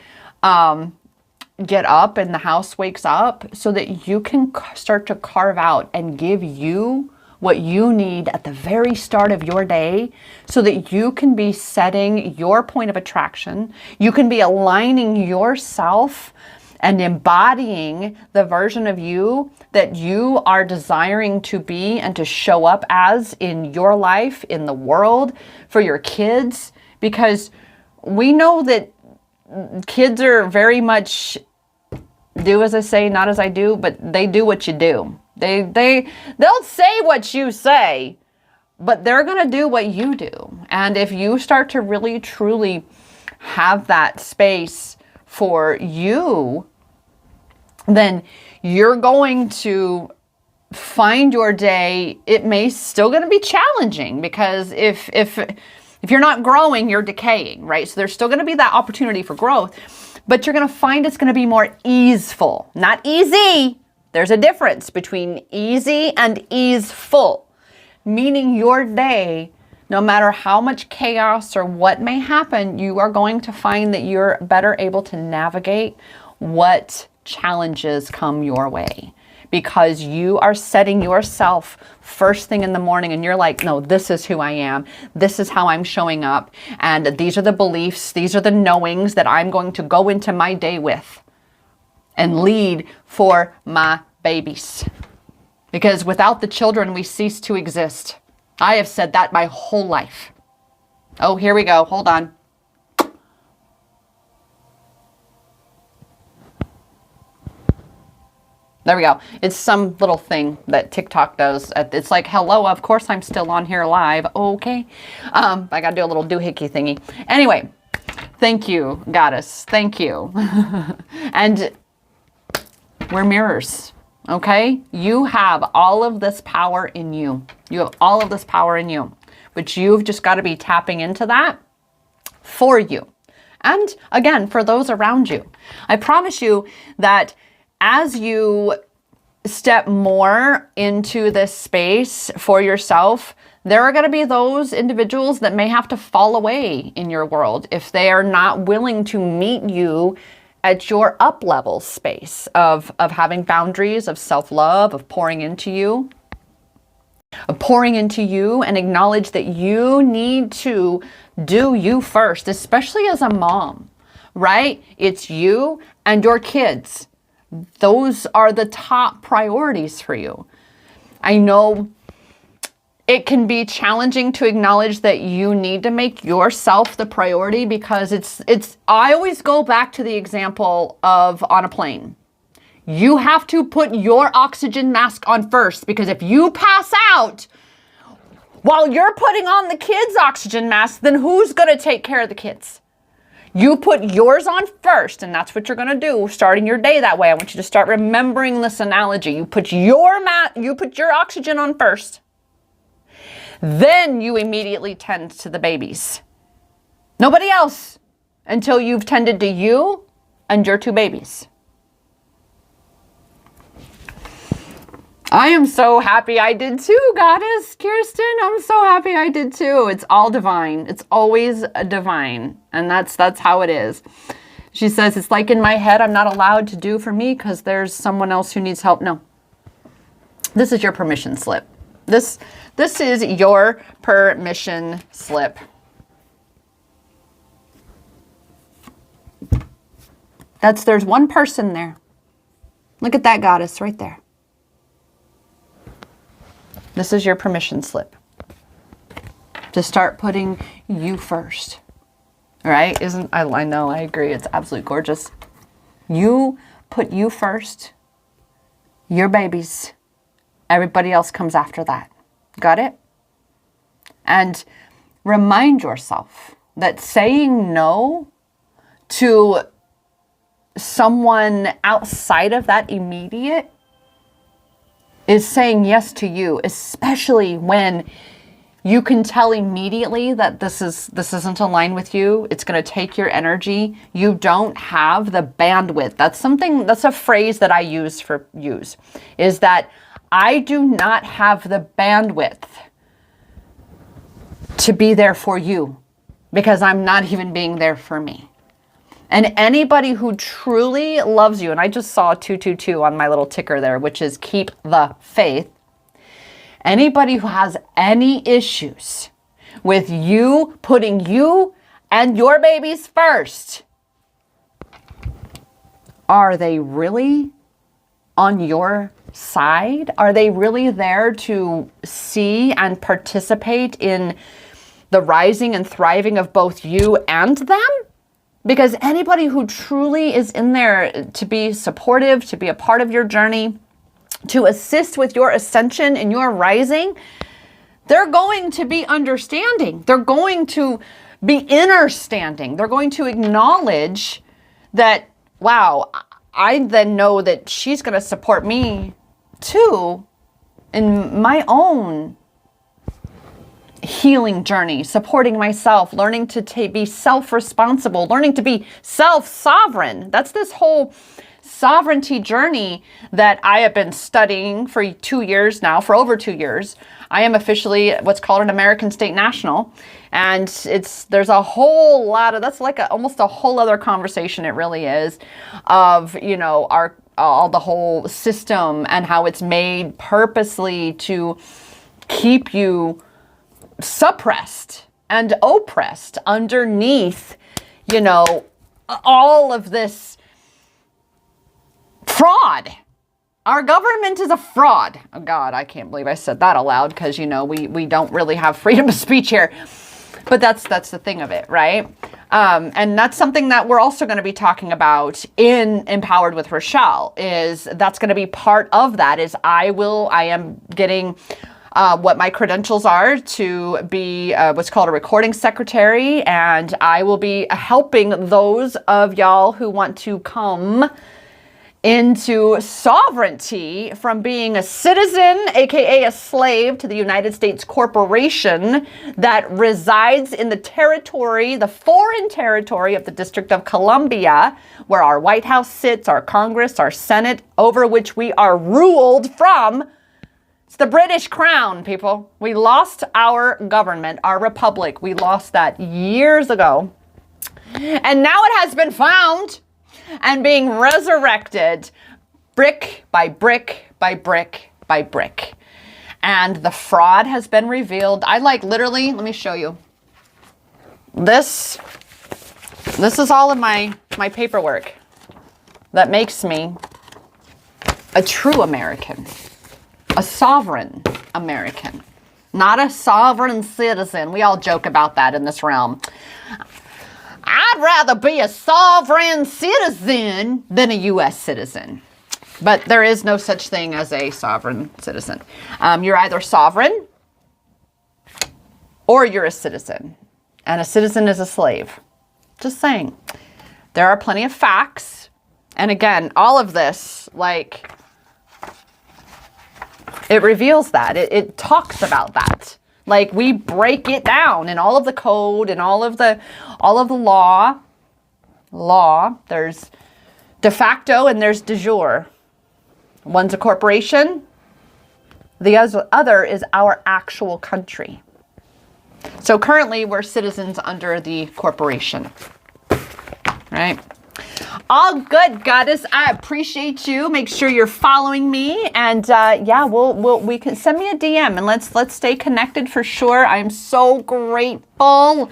get up and the house wakes up, so that you can start to carve out and give you what you need at the very start of your day, so that you can be setting your point of attraction. You can be aligning yourself and embodying the version of you that you are desiring to be and to show up as in your life, in the world, for your kids. Because we know that kids are very much do as I say, not as I do, but they do what you do. They'll say what you say, but they're going to do what you do. And if you start to really, truly have that space for you, then you're going to find your day. It may still going to be challenging, because if you're not growing, you're decaying, right? So there's still going to be that opportunity for growth, but you're going to find it's going to be more easeful, not easy. There's a difference between easy and easeful, meaning your day, no matter how much chaos or what may happen, you are going to find that you're better able to navigate what challenges come your way, because you are setting yourself first thing in the morning and you're like, no, this is who I am. This is how I'm showing up. And these are the beliefs. These are the knowings that I'm going to go into my day with and lead for my babies. Because without the children, we cease to exist. I have said that my whole life. Oh, here we go. Hold on. There we go. It's some little thing that TikTok does. It's like, hello, of course I'm still on here live. Okay. I got to do a little doohickey thingy. Anyway, thank you, goddess. Thank you. And we're mirrors. Okay? You have all of this power in you. You have all of this power in you. But you've just got to be tapping into that for you. And again, for those around you. I promise you that as you step more into this space for yourself, there are going to be those individuals that may have to fall away in your world if they are not willing to meet you at your up level space of having boundaries, of self-love, of pouring into you. And acknowledge that you need to do you first, especially as a mom, right? It's you and your kids. Those are the top priorities for you. I know it can be challenging to acknowledge that you need to make yourself the priority, because I always go back to the example of on a plane. You have to put your oxygen mask on first, because if you pass out while you're putting on the kids' oxygen mask, then who's going to take care of the kids? You put yours on first, and that's what you're going to do starting your day that way. I want you to start remembering this analogy. You put your oxygen on first. Then you immediately tend to the babies. Nobody else until you've tended to you and your 2 babies. I am so happy I did too, Goddess Kirsten. I'm so happy I did too. It's all divine. It's always divine. And that's how it is. She says, it's like in my head, I'm not allowed to do for me because there's someone else who needs help. No. This is your permission slip. This is your permission slip. There's one person there. Look at that goddess right there. This is your permission slip to start putting you first. All right? I know, I agree. It's absolutely gorgeous. You put you first, your babies, everybody else comes after that. Got it? And remind yourself that saying no to someone outside of that immediate is saying yes to you, especially when you can tell immediately that this isn't aligned with you. It's going to take your energy. You don't have the bandwidth. That's a phrase that I use is that I do not have the bandwidth to be there for you because I'm not even being there for me. And anybody who truly loves you, and I just saw 222 on my little ticker there, which is keep the faith. Anybody who has any issues with you putting you and your babies first, are they really on your side? Are they really there to see and participate in the rising and thriving of both you and them? Because anybody who truly is in there to be supportive, to be a part of your journey, to assist with your ascension and your rising, they're going to be understanding. They're going to be understanding. They're going to acknowledge that, wow, I then know that she's going to support me too in my own healing journey, supporting myself, learning to be self-responsible, learning to be self-sovereign. That's this whole sovereignty journey that I have been studying for 2 years now, for over 2 years. I am officially what's called an American State National. And there's a whole lot of, that's like almost a whole other conversation, it really is, of, all the whole system and how it's made purposely to keep you suppressed and oppressed underneath, all of this fraud. Our government is a fraud. Oh God, I can't believe I said that aloud because, we don't really have freedom of speech here. But that's the thing of it, right? And that's something that we're also going to be talking about in Empowered with Rachelle, is that's going to be part of that is I am getting what my credentials are to be what's called a recording secretary. And I will be helping those of y'all who want to come into sovereignty from being a citizen, aka a slave to the United States corporation that resides in the territory, the foreign territory of the District of Columbia, where our White House sits, our Congress, our Senate, over which we are ruled from. It's the British Crown, people. We lost our government, our republic. We lost that years ago. And now it has been found and being resurrected brick by brick by brick by brick. And the fraud has been revealed. Literally, let me show you. This is all of my paperwork that makes me a true American, a sovereign American, not a sovereign citizen. We all joke about that in this realm. I'd rather be a sovereign citizen than a U.S. citizen. But there is no such thing as a sovereign citizen. You're either sovereign or you're a citizen. And a citizen is a slave. Just saying. There are plenty of facts. And again, all of this, it reveals that. It talks about that. Like we break it down in all of the code and all of the law. There's de facto and there's de jure. One's a corporation. The other is our actual country. So currently we're citizens under the corporation, right? All good, goddess. I appreciate you. Make sure you're following me, and yeah, we can send me a DM and let's stay connected for sure. I'm so grateful.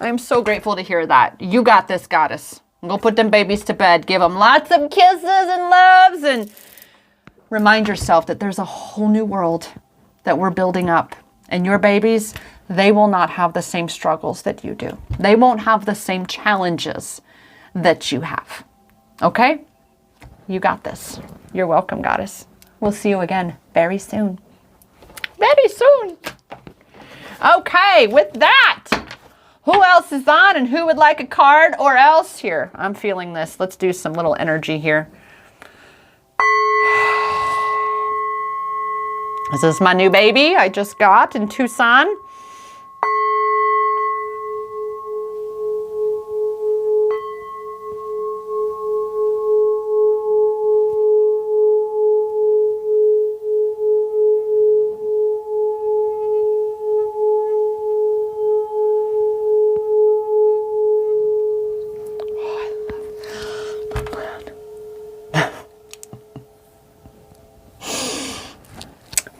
I'm so grateful to hear that. You got this, goddess. Go put them babies to bed. Give them lots of kisses and loves, and remind yourself that there's a whole new world that we're building up, and your babies, they will not have the same struggles that you do. They won't have the same challenges that you have. Okay? You got this. You're welcome, goddess. We'll see you again very soon. Very soon. Okay, with that, who else is on and who would like a card or else here? I'm feeling this. Let's do some little energy here. This is my new baby I just got in Tucson.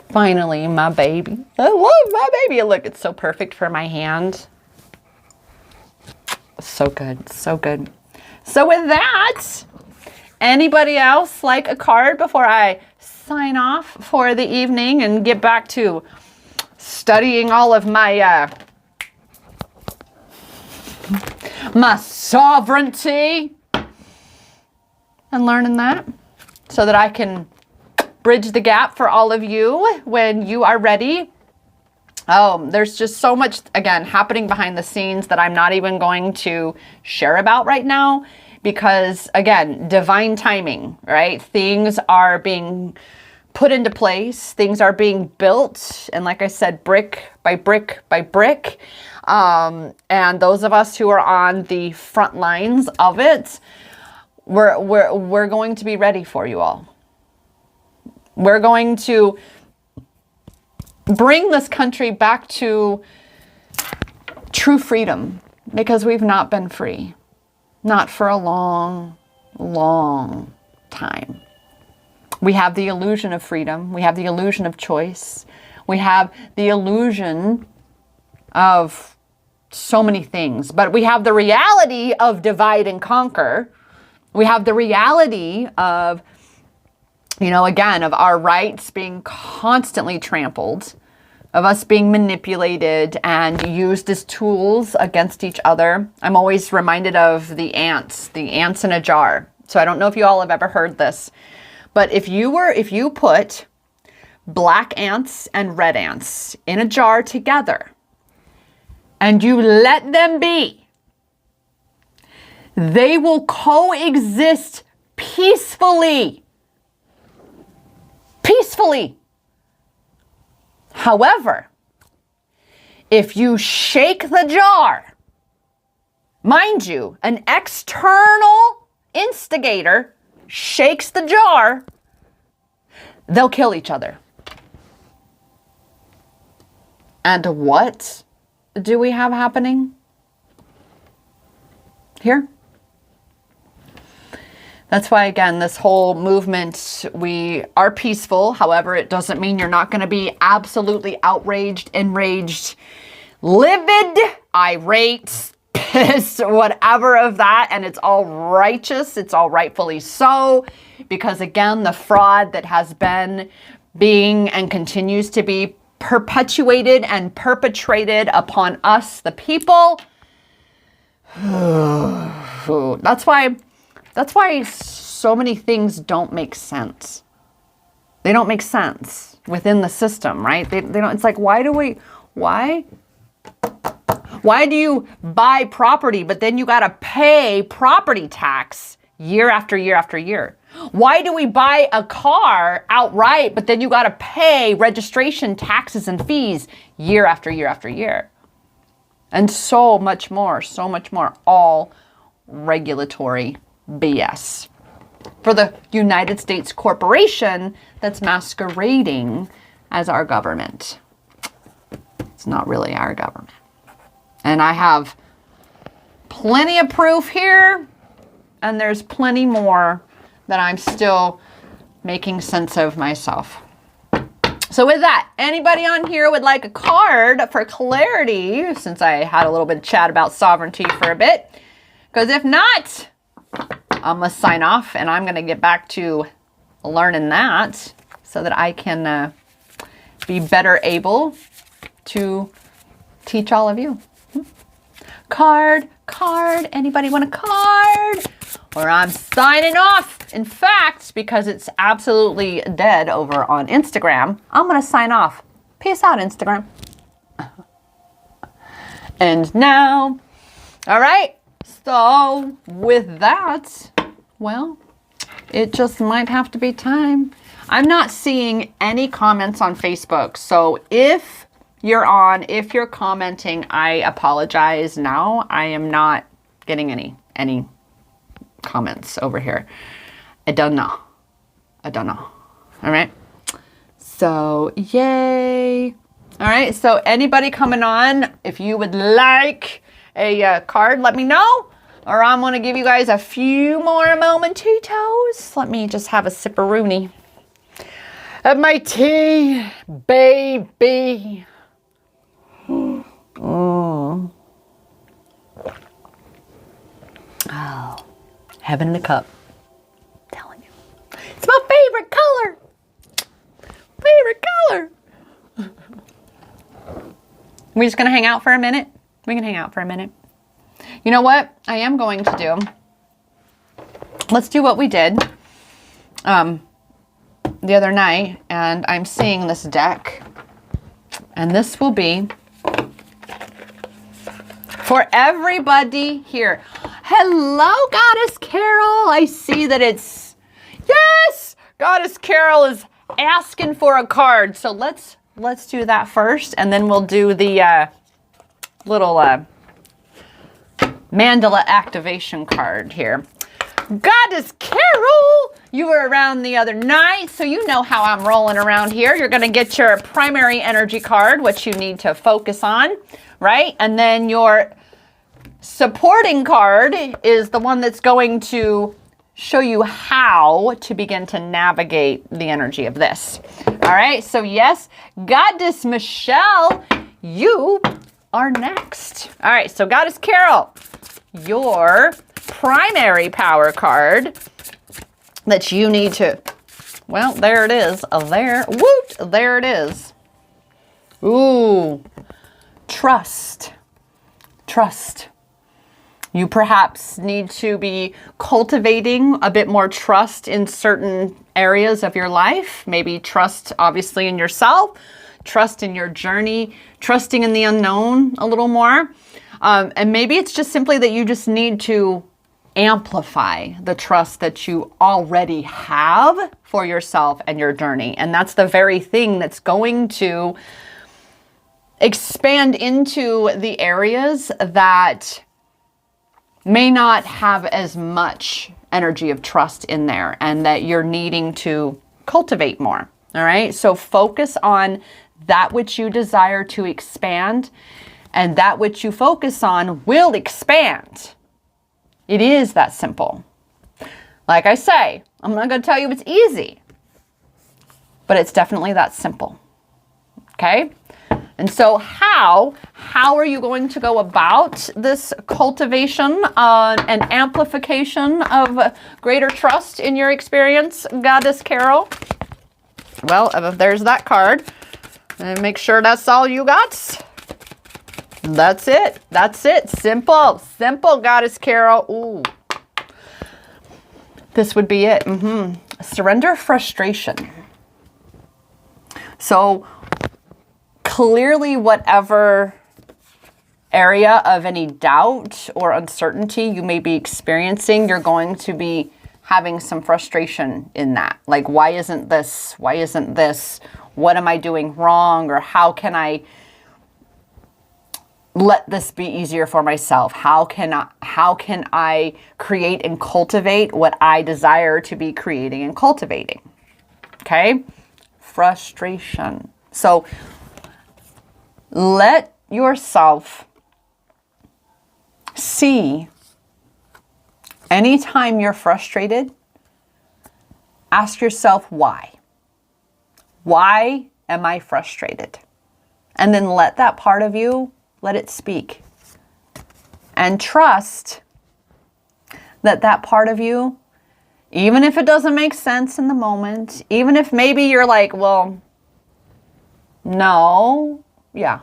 Finally, my baby. I love my baby. Look, it's so perfect for my hand. So good, so good. So with that, anybody else like a card before I sign off for the evening and get back to studying all of my my sovereignty and learning that so that I can bridge the gap for all of you when you are ready. Oh, there's just so much, again, happening behind the scenes that I'm not even going to share about right now because, again, divine timing, right? Things are being put into place. Things are being built. And like I said, brick by brick by brick. And those of us who are on the front lines of it, we're going to be ready for you all. We're going to bring this country back to true freedom because we've not been free. Not for a long, long time. We have the illusion of freedom. We have the illusion of choice. We have the illusion of so many things. But we have the reality of divide and conquer. We have the reality of, you know, again, of our rights being constantly trampled, of us being manipulated and used as tools against each other. I'm always reminded of the ants in a jar. So I don't know if you all have ever heard this, but if you put black ants and red ants in a jar together and you let them be, they will coexist peacefully. Peacefully. However, if you shake the jar, mind you, an external instigator shakes the jar, they'll kill each other. And what do we have happening here? That's why, again, this whole movement, we are peaceful. However, it doesn't mean you're not going to be absolutely outraged, enraged, livid, irate, pissed, whatever of that. And it's all righteous. It's all rightfully so. Because, again, the fraud that has been being and continues to be perpetuated and perpetrated upon us, the people. That's why so many things don't make sense. They don't make sense within the system, right? They don't, it's like, why do you buy property, but then you got to pay property tax year after year after year? Why do we buy a car outright, but then you got to pay registration taxes and fees year after year after year? And so much more, all regulatory BS for the United States corporation that's masquerading as our government. It's not really our government. And I have plenty of proof here, and there's plenty more that I'm still making sense of myself. So with that, anybody on here would like a card for clarity, since I had a little bit of chat about sovereignty for a bit? Because if not, I'm going to sign off, and I'm going to get back to learning that so that I can be better able to teach all of you. Card. Anybody want a card? Or I'm signing off. In fact, because it's absolutely dead over on Instagram, I'm going to sign off. Peace out, Instagram. And now, all right. So with that, well, it just might have to be time. I'm not seeing any comments on Facebook. So if you're commenting, I apologize now. I am not getting any comments over here. I don't know. All right. So yay. All right. So anybody coming on, if you would like a card, let me know. Or I'm going to give you guys a few more momentitos. Let me just have a sipperoonie of my tea, baby. Oh, heaven in a cup. I'm telling you. It's my favorite color. We're just going to hang out for a minute. We can hang out for a minute. You know what I am going to do? Let's do what we did the other night. And I'm seeing this deck. And this will be for everybody here. Hello, Goddess Carol. I see that it's, yes, Goddess Carol is asking for a card. So let's do that first, and then we'll do the little mandala activation card here. Goddess Carol, you were around the other night, so you know how I'm rolling around here. You're going to get your primary energy card, what you need to focus on, right? And then your supporting card is the one that's going to show you how to begin to navigate the energy of this. All right, so yes, Goddess Michelle, you are next. All right, so Goddess Carol, your primary power card that you need to, well, there it is. There it is. Ooh, trust. You perhaps need to be cultivating a bit more trust in certain areas of your life. Maybe trust, obviously, in yourself, trust in your journey, trusting in the unknown a little more. And maybe it's just simply that you just need to amplify the trust that you already have for yourself and your journey. And that's the very thing that's going to expand into the areas that may not have as much energy of trust in there, and that you're needing to cultivate more. All right. So focus on that which you desire to expand, and that which you focus on will expand. It is that simple. Like I say, I'm not going to tell you it's easy, but it's definitely that simple. Okay. And so how are you going to go about this cultivation and amplification of greater trust in your experience, Goddess Carol? Well, there's that card. And make sure that's all you got. That's it. Simple, Goddess Carol. Ooh. This would be it. Surrender frustration. So clearly, whatever area of any doubt or uncertainty you may be experiencing, you're going to be having some frustration in that. Like, why isn't this? Why isn't this? What am I doing wrong? Or how can I let this be easier for myself? How can I create and cultivate what I desire to be creating and cultivating? Okay? Frustration. So let yourself see anytime you're frustrated, ask yourself why. Why am I frustrated? And then let that part of you, let it speak. And trust that that part of you, even if it doesn't make sense in the moment, even if maybe you're like, well, no, yeah.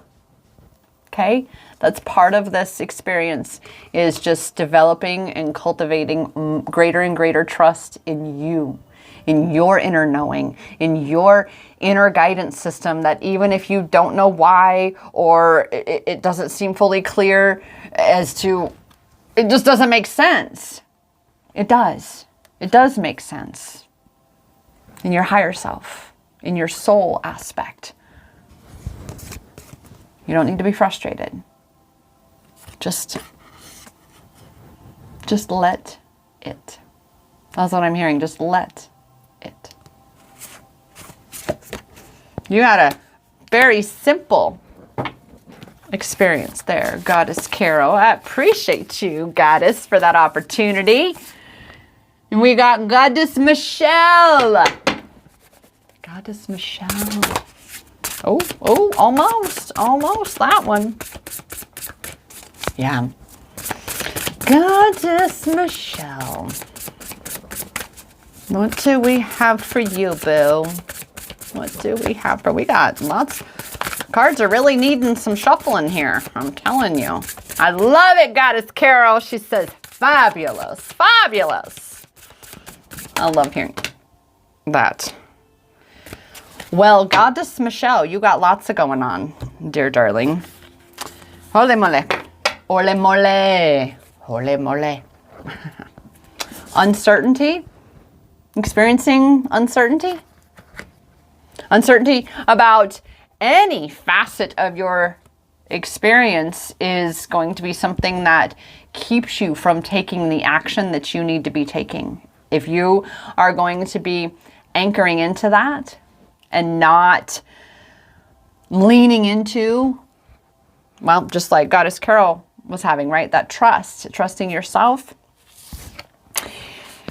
Okay? That's part of this experience, is just developing and cultivating greater and greater trust in you, in your inner knowing, in your inner guidance system, that even if you don't know why, or it doesn't seem fully clear as to, it just doesn't make sense. It does. It does make sense in your higher self, in your soul aspect. You don't need to be frustrated. Just let it. That's what I'm hearing. Just let it. You had a very simple experience there, Goddess Carol. I appreciate you, Goddess, for that opportunity. And we got Goddess Michelle. Goddess Michelle. Oh, almost that one. Yeah. Goddess Michelle. What do we have for you, boo? What do we have for? We got lots. Cards are really needing some shuffling here. I'm telling you. I love it, Goddess Carol. She says, fabulous, fabulous. I love hearing that. Well, Goddess Michelle, you got lots of going on, dear darling. Ole mole. Ole mole. Ole mole. Uncertainty. Experiencing uncertainty. Uncertainty about any facet of your experience is going to be something that keeps you from taking the action that you need to be taking. If you are going to be anchoring into that and not leaning into, well, just like Goddess Carol was having, right? That trusting yourself.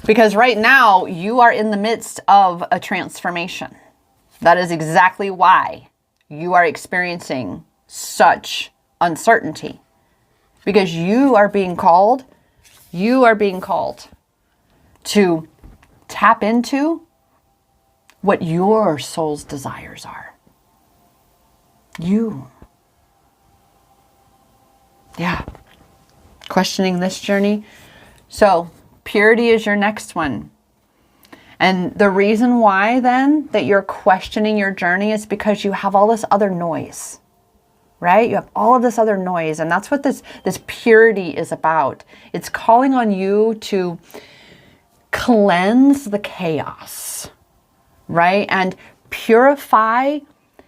Because right now you are in the midst of a transformation. That is exactly why you are experiencing such uncertainty. Because you are being called to tap into what your soul's desires are. You. Yeah. Questioning this journey. So, purity is your next one. And the reason why then that you're questioning your journey is because you have all this other noise, right? You have all of this other noise. And that's what this purity is about. It's calling on you to cleanse the chaos, right? And purify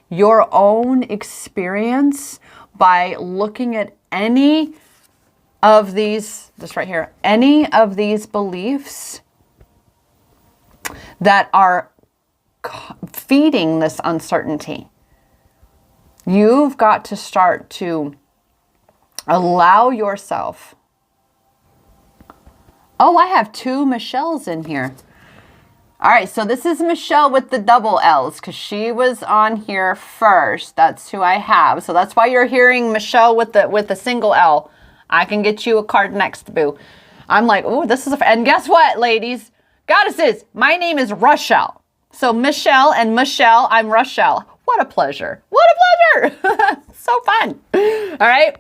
your own experience by looking at any of these, just right here, any of these beliefs that are feeding this uncertainty. You've got to start to allow yourself. Oh, I have two Michelles in here. All right, so this is Michelle with the double L's because she was on here first. That's who I have. So that's why you're hearing Michelle with the single L. I can get you a card next, boo. I'm like, oh, this is and guess what, ladies? Goddesses, my name is Rachelle. So Michelle and Michelle, I'm Rachelle. What a pleasure. What a pleasure. So fun. All right.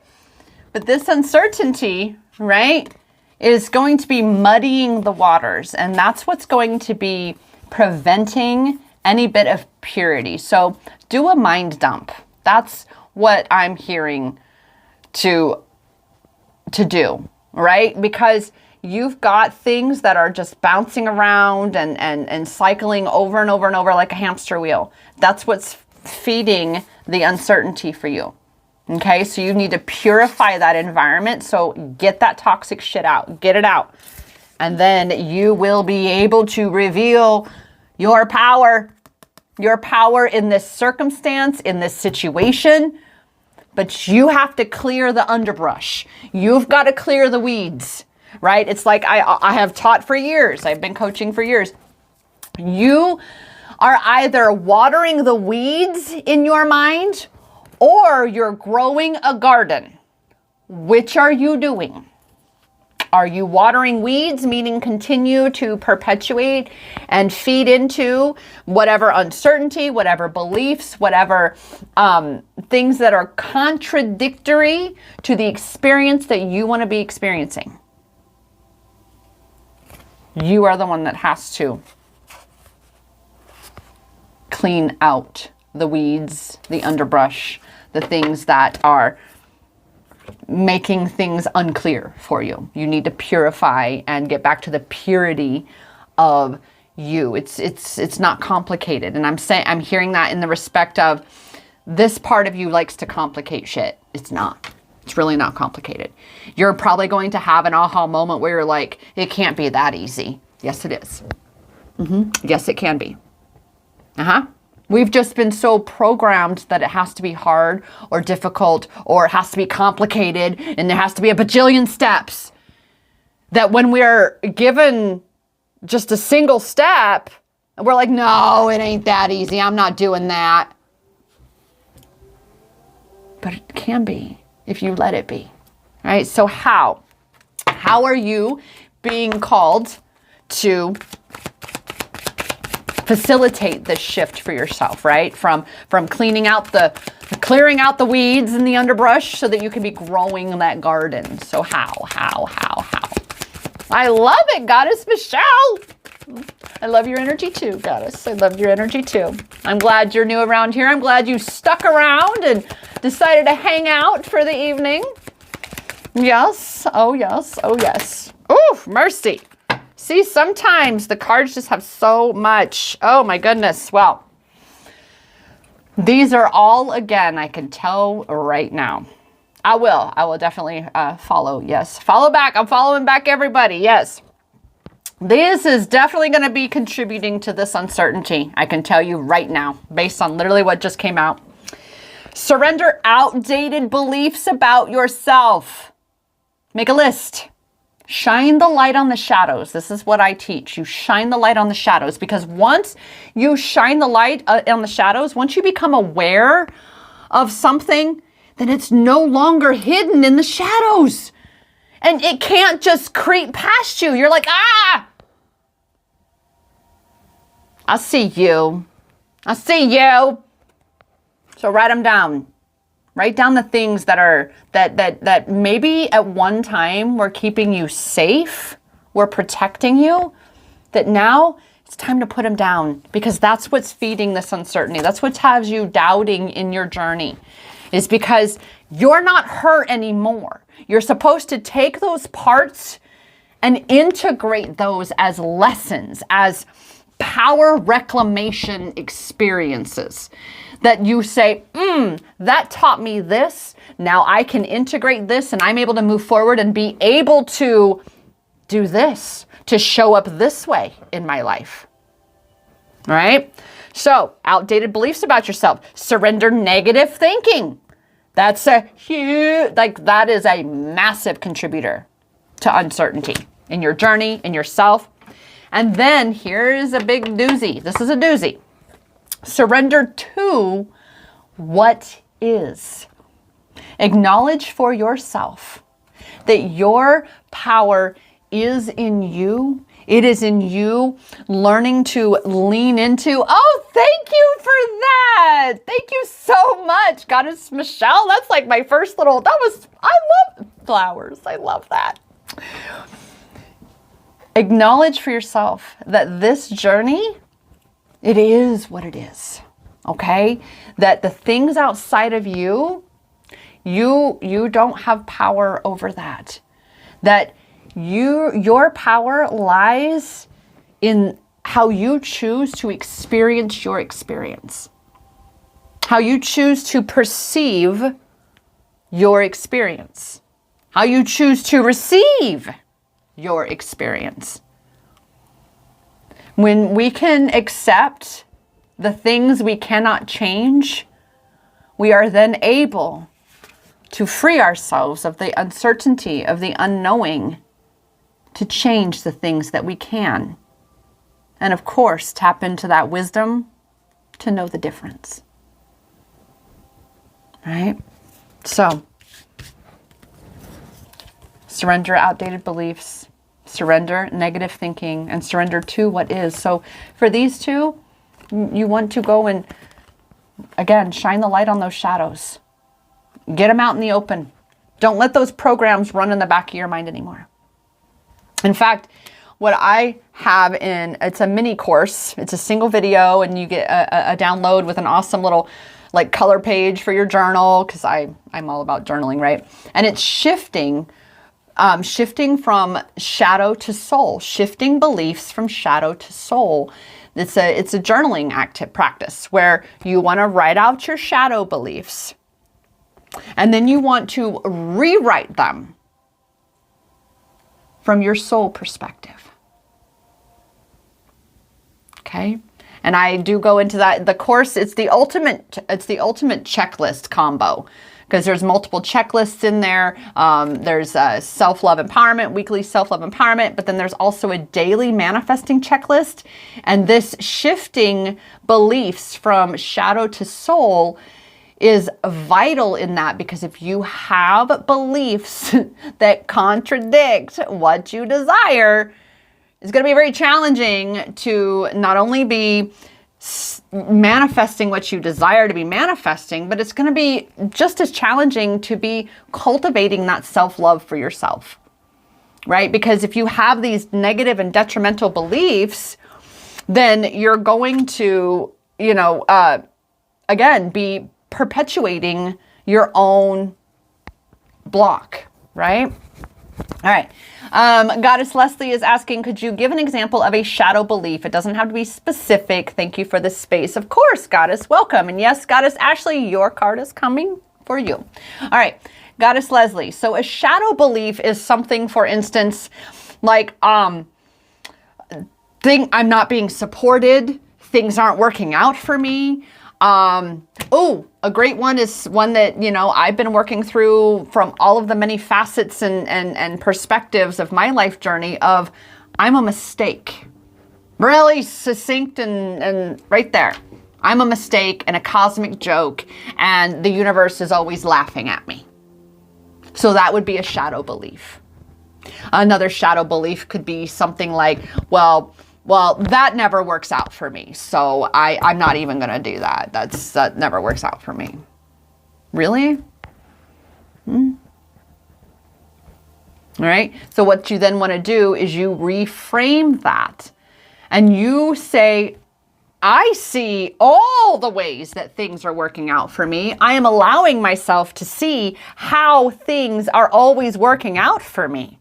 But this uncertainty, right, is going to be muddying the waters. And that's what's going to be preventing any bit of purity. So do a mind dump. That's what I'm hearing to to do, right? Because you've got things that are just bouncing around and cycling over and over and over like a hamster wheel. That's what's feeding the uncertainty for you. Okay, so you need to purify that environment. So get that toxic shit out, get it out. And then you will be able to reveal your power in this circumstance, in this situation. But you have to clear the underbrush. You've got to clear the weeds, right? It's like I have taught for years. I've been coaching for years. You are either watering the weeds in your mind or you're growing a garden. Which are you doing? Are you watering weeds, meaning continue to perpetuate and feed into whatever uncertainty, whatever beliefs, whatever things that are contradictory to the experience that you want to be experiencing? You are the one that has to clean out the weeds, the underbrush, the things that are making things unclear for you. You need to purify and get back to the purity of you. It's not complicated. And I'm hearing that in the respect of this part of you likes to complicate shit. It's not. It's really not complicated. You're probably going to have an aha moment where you're like, it can't be that easy. Yes, it is. Yes, it can be. We've just been so programmed that it has to be hard or difficult or it has to be complicated and there has to be a bajillion steps, that when we're given just a single step, we're like, no, it ain't that easy. I'm not doing that. But it can be if you let it be, right? So how are you being called to facilitate this shift for yourself, right? From clearing out the weeds and the underbrush so that you can be growing that garden. So how? I love it, Goddess Michelle. I love your energy too, Goddess. I love your energy too. I'm glad you're new around here. I'm glad you stuck around and decided to hang out for the evening. Yes. Oh, yes. Oh, yes. Ooh, mercy. See, sometimes the cards just have so much. Oh my goodness. Well, these are all, again, I can tell right now. I will definitely follow. Yes. Follow back. I'm following back everybody. Yes. This is definitely going to be contributing to this uncertainty. I can tell you right now, based on literally what just came out. Surrender outdated beliefs about yourself. Make a list. Shine the light on the shadows. This is what I teach. You shine the light on the shadows, because once you shine the light on the shadows, once you become aware of something, then it's no longer hidden in the shadows. And it can't just creep past you. You're like, ah! I see you. I see you. So write them down. Write down the things that maybe at one time were keeping you safe, were protecting you, that now it's time to put them down, because that's what's feeding this uncertainty. That's what has you doubting in your journey, is because you're not hurt anymore. You're supposed to take those parts and integrate those as lessons, as power reclamation experiences. That you say, that taught me this. Now I can integrate this and I'm able to move forward and be able to do this, to show up this way in my life. All right? So, outdated beliefs about yourself. Surrender negative thinking. That's a huge, that is a massive contributor to uncertainty in your journey, in yourself. And then here's a big doozy. This is a doozy. Surrender to what is. Acknowledge for yourself that your power is in you. It is in you learning to lean into. Oh, thank you for that. Thank you so much, Goddess Michelle. That's like my first little, I love flowers. I love that. Acknowledge for yourself that this journey, it is what it is, okay? That the things outside of you, you don't have power over that. that your power lies in how you choose to experience your experience, how you choose to perceive your experience, how you choose to receive your experience. When we can accept the things we cannot change, we are then able to free ourselves of the uncertainty, of the unknowing, to change the things that we can. And of course, tap into that wisdom to know the difference. Right? So, surrender outdated beliefs, surrender negative thinking, and surrender to what is. So for these two, you want to go and, again, shine the light on those shadows. Get them out in the open. Don't let those programs run in the back of your mind anymore. In fact, what I have it's a mini course. It's a single video, and you get a download with an awesome little like color page for your journal, because I'm all about journaling, right? And it's shifting from shadow to soul, shifting beliefs from shadow to soul. It's a journaling practice where you want to write out your shadow beliefs, and then you want to rewrite them from your soul perspective. Okay? And I do go into that. The course, it's the ultimate checklist combo, because there's multiple checklists in there. There's self-love empowerment, weekly self-love empowerment, but then there's also a daily manifesting checklist. And this shifting beliefs from shadow to soul is vital in that, because if you have beliefs that contradict what you desire, it's going to be very challenging to not only be manifesting what you desire to be manifesting, but it's going to be just as challenging to be cultivating that self-love for yourself, right? Because if you have these negative and detrimental beliefs, then you're going to, again, be perpetuating your own block, right? All right. Goddess Leslie is asking, could you give an example of a shadow belief? It doesn't have to be specific. Thank you for the space. Of course, Goddess, welcome. And yes, Goddess Ashley, your card is coming for you. All right. Goddess Leslie. So a shadow belief is something, for instance, like, I'm not being supported. Things aren't working out for me. A great one is one that, I've been working through from all of the many facets and perspectives of my life journey of, I'm a mistake. Really succinct and right there. I'm a mistake and a cosmic joke, and the universe is always laughing at me. So that would be a shadow belief. Another shadow belief could be something like, well, that never works out for me, so I'm not even going to do that. That never works out for me. Really? All right. So what you then want to do is you reframe that, and you say, I see all the ways that things are working out for me. I am allowing myself to see how things are always working out for me.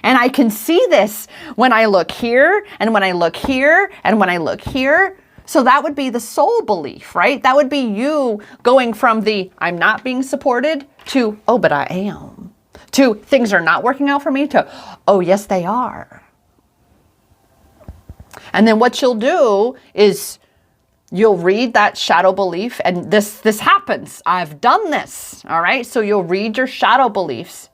And I can see this when I look here, and when I look here, and when I look here. So that would be the soul belief, right? That would be you going from the I'm not being supported to, oh, but I am, to things are not working out for me to, oh, yes, they are. And then what you'll do is you'll read that shadow belief, and this happens. I've done this, all right? So you'll read your shadow beliefs.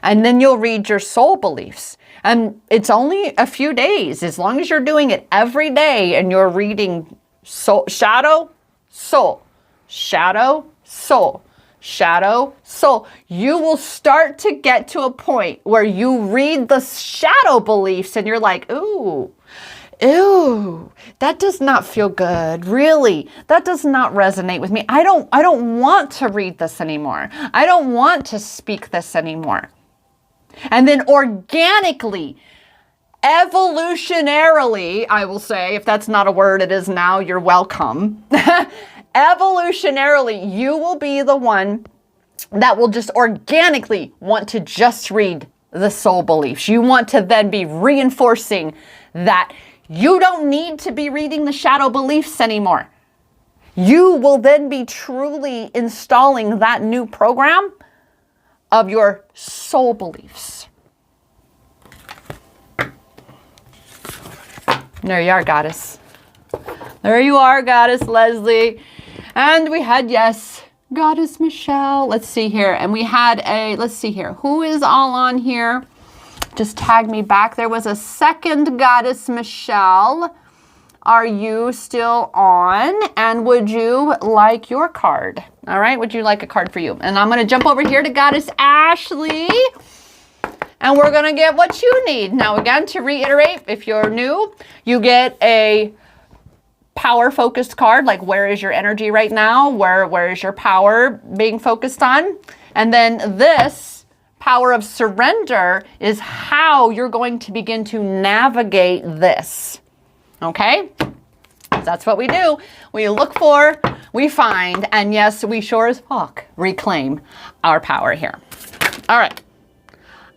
And then you'll read your soul beliefs. And it's only a few days. As long as you're doing it every day and you're reading soul, shadow, soul, shadow, soul, shadow, soul, you will start to get to a point where you read the shadow beliefs and you're like, ooh, that does not feel good. Really, that does not resonate with me. I don't want to read this anymore. I don't want to speak this anymore. And then organically, evolutionarily, I will say, if that's not a word, it is now, you're welcome. Evolutionarily, you will be the one that will just organically want to just read the soul beliefs. You want to then be reinforcing that you don't need to be reading the shadow beliefs anymore. You will then be truly installing that new program of your soul beliefs. There you are, Goddess. There you are, Goddess Leslie. And we had, yes, Goddess Michelle. Let's see here. And we had let's see here. Who is all on here? Just tag me back. There was a second Goddess Michelle. Are you still on? And would you like your card? All right, would you like a card for you? And I'm going to jump over here to Goddess Ashley. And we're going to get what you need. Now, again, to reiterate, if you're new, you get a power-focused card, like where is your energy right now? Where is your power being focused on? And then this power of surrender is how you're going to begin to navigate this. Okay? That's what we do. We look for, we find, and yes, we sure as fuck reclaim our power here. All right.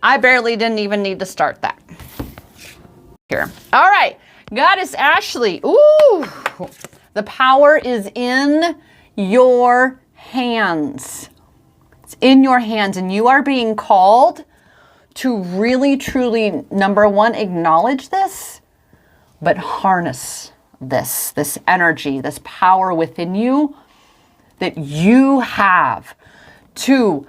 I barely didn't even need to start that. Here. All right. Goddess Ashley. Ooh. The power is in your hands. It's in your hands, and you are being called to really, truly, number one, acknowledge this, but harness this energy, this power within you that you have to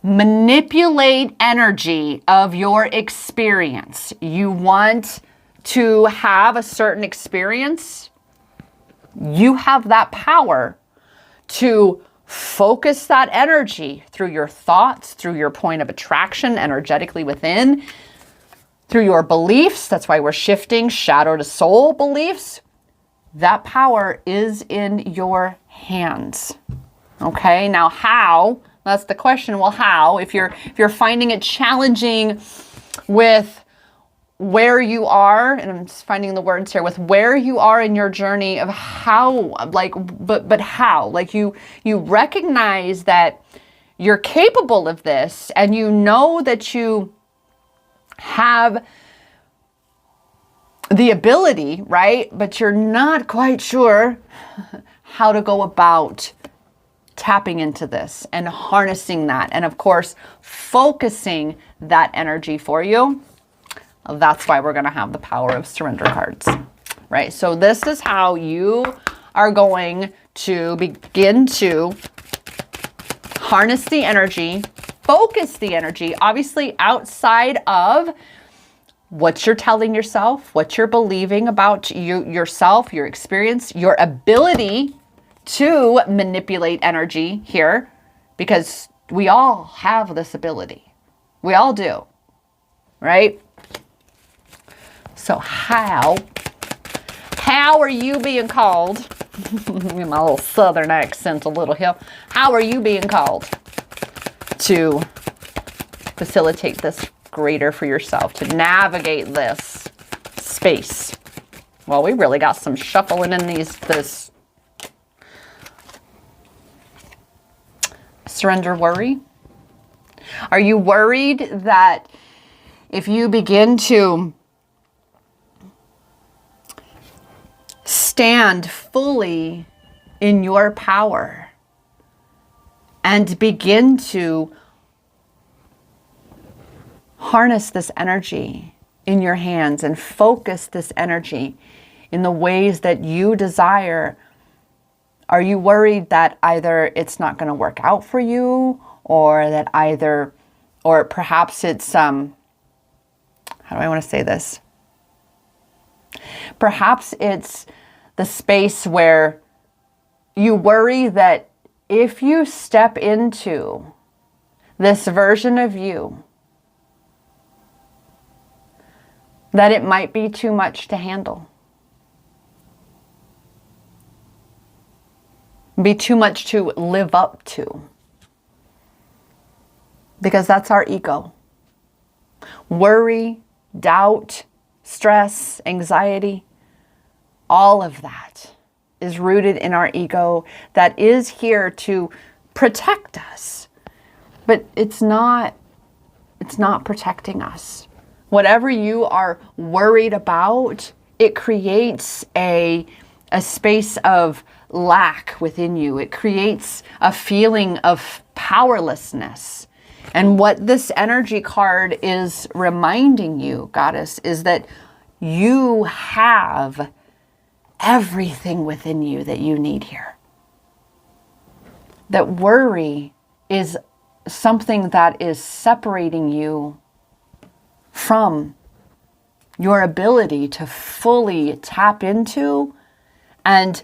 manipulate energy of your experience. You want to have a certain experience. You have that power to focus that energy through your thoughts, through your point of attraction energetically within, through your beliefs. That's why we're shifting shadow to soul beliefs. That power is in your hands. Okay, now how? That's the question. Well, how? If you're finding it challenging with where you are, and I'm just finding the words here, with where you are in your journey of how, like, but how? Like you recognize that you're capable of this, and you know that you have the ability, right? But you're not quite sure how to go about tapping into this and harnessing that. And of course, focusing that energy for you. That's why we're going to have the power of surrender cards, right? So this is how you are going to begin to harness the energy, focus the energy, obviously outside of what you're telling yourself, what you're believing about yourself, your experience, your ability to manipulate energy here, because we all have this ability. We all do, right? So how are you being called? My little southern accent a little here. How are you being called to facilitate this greater for yourself, to navigate this space? Well, we really got some shuffling in this surrender worry. Are you worried that if you begin to stand fully in your power and begin to harness this energy in your hands and focus this energy in the ways that you desire, are you worried that either it's not going to work out for you, or that or perhaps it's, how do I want to say this? Perhaps it's the space where you worry that if you step into this version of you, that it might be too much to handle. Be too much to live up to. Because that's our ego. Worry, doubt, stress, anxiety, all of that is rooted in our ego that is here to protect us. But it's not it's not protecting us. Whatever you are worried about, it creates a space of lack within you. It creates a feeling of powerlessness. And what this energy card is reminding you, Goddess, is that you have everything within you that you need here. That worry is something that is separating you from your ability to fully tap into and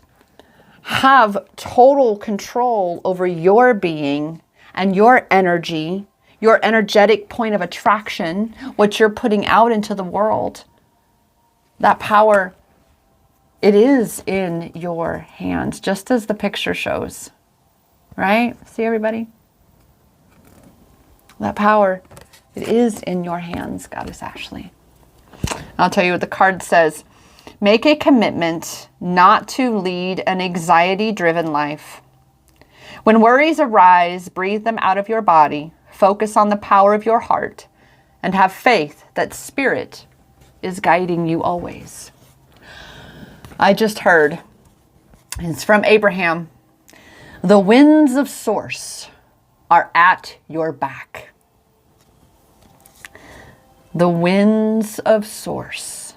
have total control over your being and your energy, your energetic point of attraction, what you're putting out into the world. That power, it is in your hands, just as the picture shows, right? See, everybody? That power, it is in your hands, Goddess Ashley. I'll tell you what the card says. Make a commitment not to lead an anxiety-driven life. When worries arise, breathe them out of your body, focus on the power of your heart, and have faith that Spirit is guiding you always. I just heard, it's from Abraham, the winds of source are at your back. The winds of source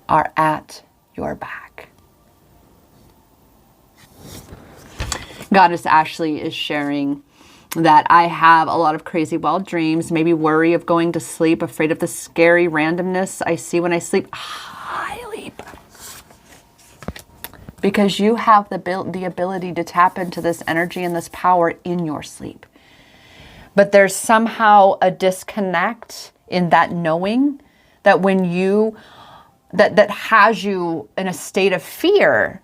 are at your back. Goddess Ashley is sharing that I have a lot of crazy wild dreams, maybe worry of going to sleep, afraid of the scary randomness I see when I sleep. Highly. Because you have the ability to tap into this energy and this power in your sleep. But there's somehow a disconnect in that knowing that when you, that has you in a state of fear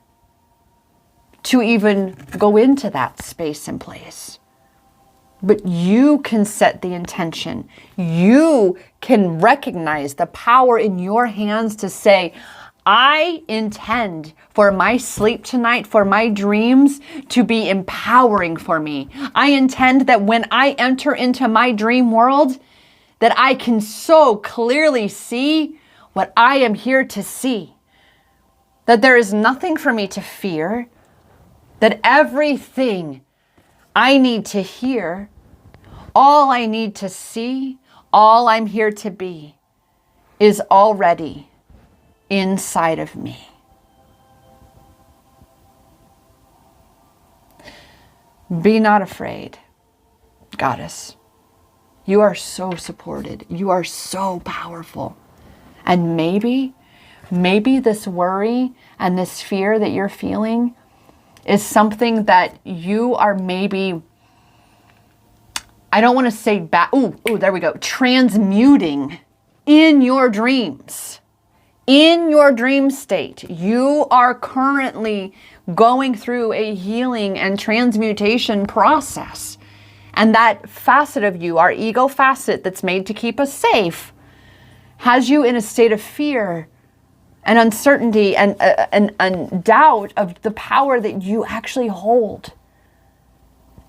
to even go into that space and place. But you can set the intention. You can recognize the power in your hands to say, I intend for my sleep tonight, for my dreams to be empowering for me. I intend that when I enter into my dream world, that I can so clearly see what I am here to see. That there is nothing for me to fear. That everything I need to hear, all I need to see, all I'm here to be, is already inside of me. Be not afraid, Goddess. You are so supported. You are so powerful. And maybe this worry and this fear that you're feeling is something that you are maybe, I don't want to say there we go, transmuting in your dreams. In your dream state, you are currently going through a healing and transmutation process. And that facet of you, our ego facet that's made to keep us safe, has you in a state of fear and uncertainty and doubt of the power that you actually hold.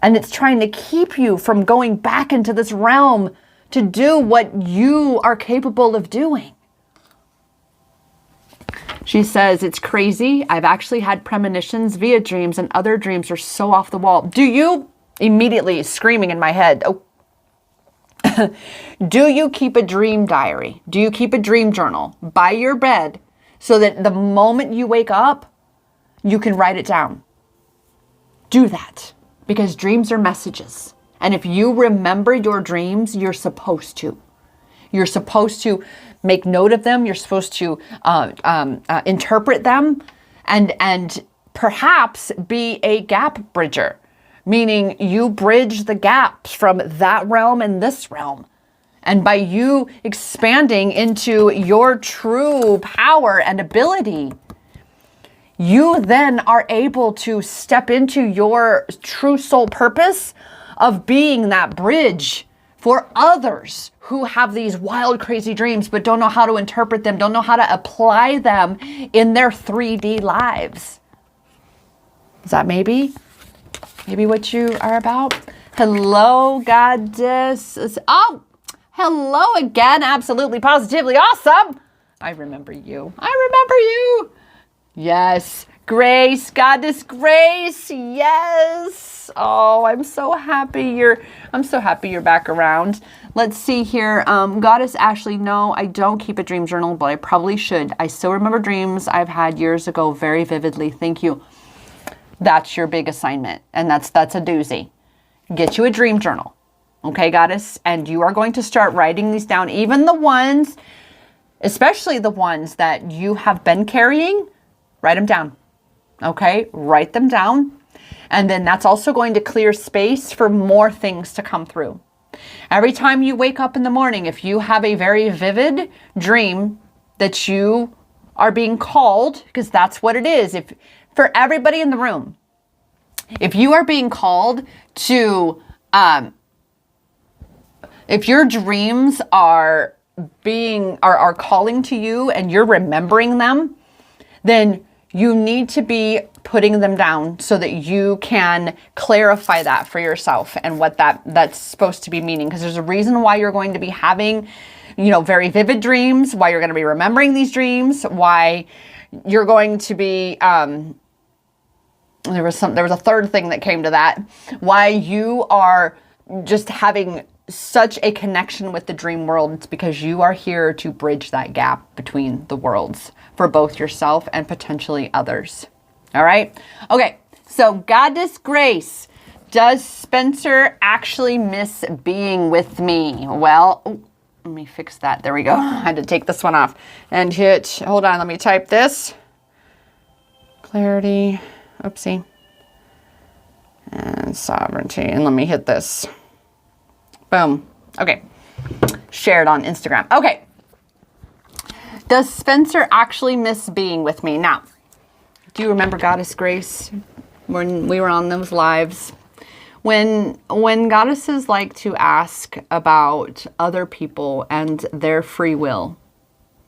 And it's trying to keep you from going back into this realm to do what you are capable of doing. She says, it's crazy. I've actually had premonitions via dreams, and other dreams are so off the wall. Do you, immediately screaming in my head, do you keep a dream diary? Do you keep a dream journal by your bed so that the moment you wake up, you can write it down? Do that, because dreams are messages. And if you remember your dreams, you're supposed to. You're supposed to make note of them. You're supposed to interpret them and perhaps be a gap bridger, meaning you bridge the gaps from that realm and this realm. And by you expanding into your true power and ability, you then are able to step into your true soul purpose of being that bridge for others who have these wild, crazy dreams, but don't know how to interpret them, don't know how to apply them in their 3D lives. Is that maybe what you are about? Hello, Goddess. Oh, Hello again. Absolutely, positively awesome. I remember you. I remember you. Yes. Grace, Goddess Grace. Yes. Oh, I'm so happy you're back around. Let's see here. Goddess Ashley, no, I don't keep a dream journal, but I probably should. I still remember dreams I've had years ago very vividly. Thank you. That's your big assignment. And that's a doozy. Get you a dream journal. Okay, Goddess? And you are going to start writing these down, even the ones, especially the ones that you have been carrying. Write them down. Okay? Write them down. And then that's also going to clear space for more things to come through. Every time you wake up in the morning, if you have a very vivid dream that you are being called, because that's what it is. If for everybody in the room, if you are being called to, if your dreams are calling to you and you're remembering them, then you need to be putting them down so that you can clarify that for yourself and what that's supposed to be meaning. Because there's a reason why you're going to be having, very vivid dreams, why you're going to be remembering these dreams, why you're going to be, there was a third thing that came to that, why you are just having such a connection with the dream world. It's because you are here to bridge that gap between the worlds for both yourself and potentially others. All right. Okay. So Goddess Grace, does Spencer actually miss being with me? Well, let me fix that. There we go. I had to take this one off and hold on. Let me type this. Clarity. Oopsie. And sovereignty. And let me hit this. Boom. Okay. Shared on Instagram. Okay. Does Spencer actually miss being with me? Now, do you remember Goddess Grace when we were on those lives? When goddesses like to ask about other people and their free will,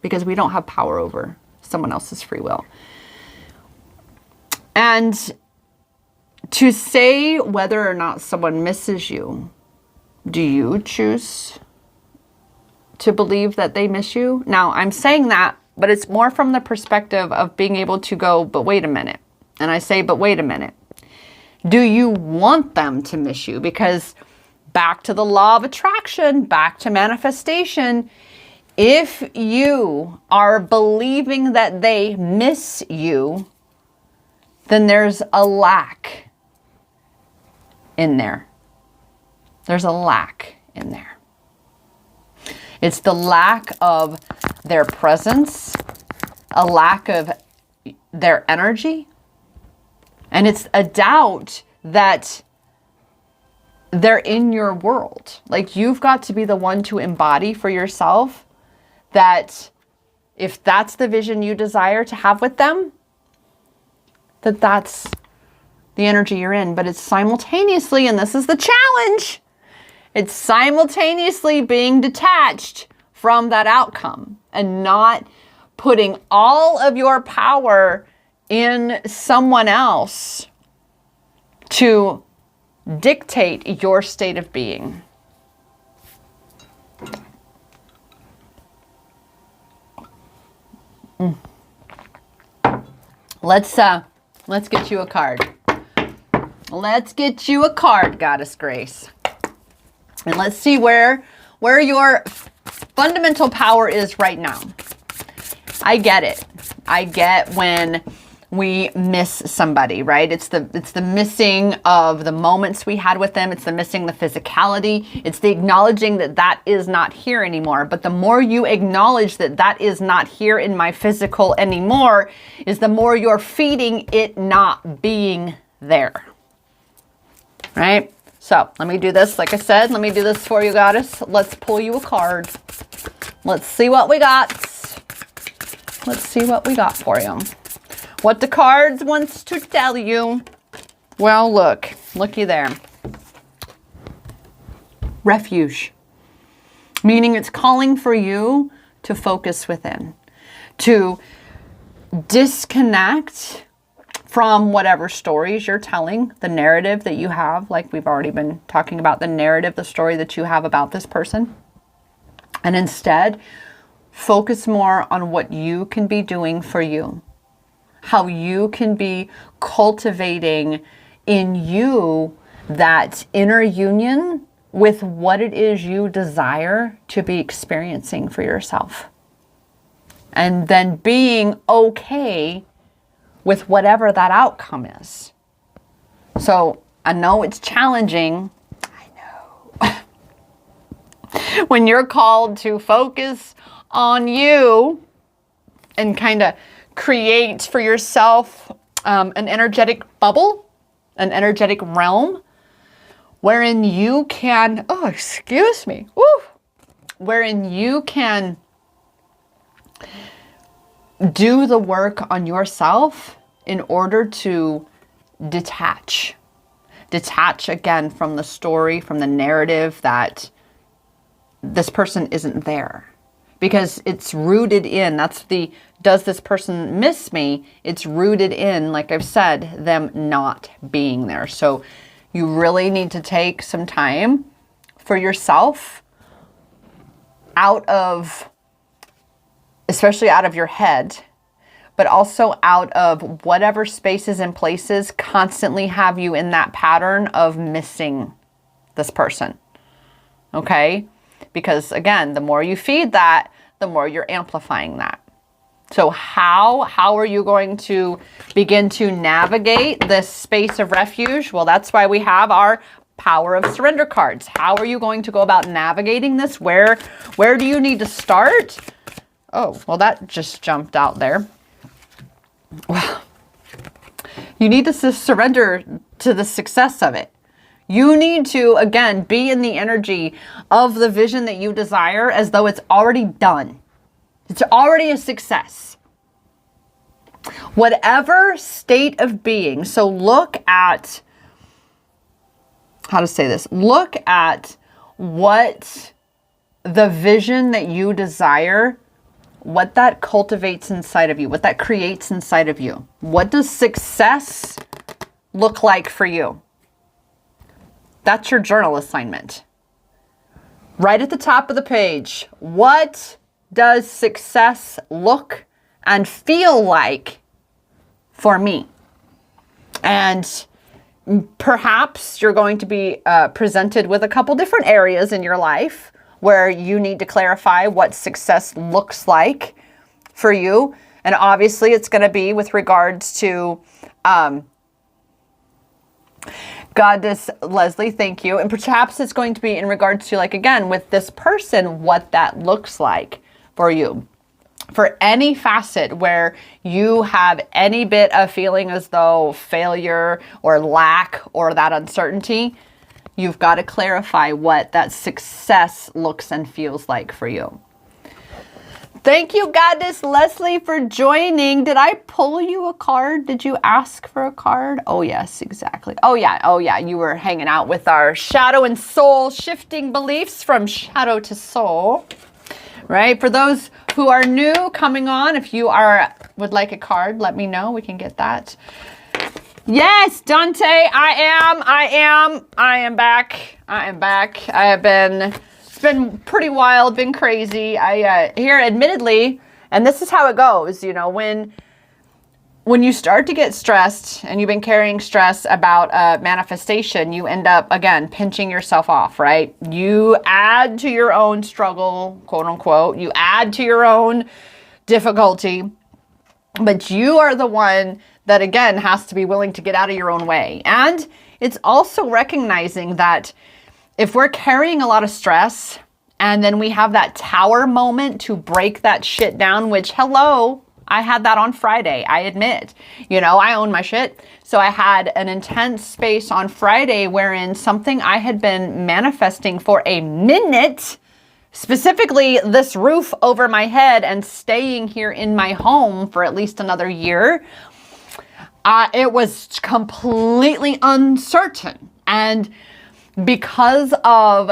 because we don't have power over someone else's free will. And to say whether or not someone misses you, do you choose to believe that they miss you? Now, I'm saying that, but it's more from the perspective of being able to go, but wait a minute. And I say, but wait a minute. Do you want them to miss you? Because back to the law of attraction, back to manifestation, if you are believing that they miss you, then there's a lack in there. There's a lack in there. It's the lack of their presence, a lack of their energy, and it's a doubt that they're in your world. Like, you've got to be the one to embody for yourself that if that's the vision you desire to have with them, that's the energy you're in. But it's simultaneously, and this is the challenge, it's simultaneously being detached from that outcome and not putting all of your power in someone else to dictate your state of being. Let's get you a card. Let's get you a card, Goddess Grace. And let's see where your fundamental power is right now. I get it. I get when we miss somebody, right? It's the missing of the moments we had with them. It's the missing the physicality. It's the acknowledging that is not here anymore. But the more you acknowledge that is not here in my physical anymore, is the more you're feeding it not being there, right? So let me do this. Like I said, let me do this for you, Goddess. Let's pull you a card. Let's see what we got. Let's see what we got for you. What the cards wants to tell you. Well, looky there. Refuge. Meaning it's calling for you to focus within. To disconnect from whatever stories you're telling, the narrative that you have, like we've already been talking about, the narrative, the story that you have about this person. And instead, focus more on what you can be doing for you, how you can be cultivating in you that inner union with what it is you desire to be experiencing for yourself. And then being okay with whatever that outcome is. So I know it's challenging. I know. When you're called to focus on you and kind of create for yourself an energetic bubble, an energetic realm wherein you can, wherein you can do the work on yourself in order to detach. Detach again from the story, from the narrative that this person isn't there. Because it's rooted in, does this person miss me? It's rooted in, like I've said, them not being there. So you really need to take some time for yourself especially out of your head, but also out of whatever spaces and places constantly have you in that pattern of missing this person. Okay? Because again, the more you feed that, the more you're amplifying that. So how are you going to begin to navigate this space of refuge? Well, that's why we have our Power of Surrender cards. How are you going to go about navigating this? Where do you need to start? Oh, well, that just jumped out there. Well, you need to surrender to the success of it. You need to, again, be in the energy of the vision that you desire as though it's already done. It's already a success. Whatever state of being. So look at, how to say this? Look at what the vision that you desire, what that cultivates inside of you, what that creates inside of you. What does success look like for you? That's your journal assignment. Right at the top of the page, what does success look and feel like for me? And perhaps you're going to be presented with a couple different areas in your life where you need to clarify what success looks like for you. And obviously it's going to be with regards to Goddess Leslie, thank you. And perhaps it's going to be in regards to, like, again, with this person, what that looks like for you. For any facet where you have any bit of feeling as though failure or lack or that uncertainty, you've got to clarify what that success looks and feels like for you. Thank you, Goddess Leslie, for joining. Did I pull you a card? Did you ask for a card? Oh, yes, exactly. Oh, yeah. You were hanging out with our shadow and soul shifting beliefs from shadow to soul, right? For those who are new coming on, if you would like a card, let me know. We can get that. Yes, Dante, I am back. It's been pretty wild, been crazy. Here, admittedly, and this is how it goes, you know, when you start to get stressed and you've been carrying stress about manifestation, you end up, again, pinching yourself off, right? You add to your own struggle, quote unquote, you add to your own difficulty, but you are the one that, again, has to be willing to get out of your own way. And it's also recognizing that if we're carrying a lot of stress and then we have that tower moment to break that shit down, which, hello, I had that on Friday, I admit. You know, I own my shit. So I had an intense space on Friday wherein something I had been manifesting for a minute, specifically this roof over my head and staying here in my home for at least another year, it was completely uncertain. And because of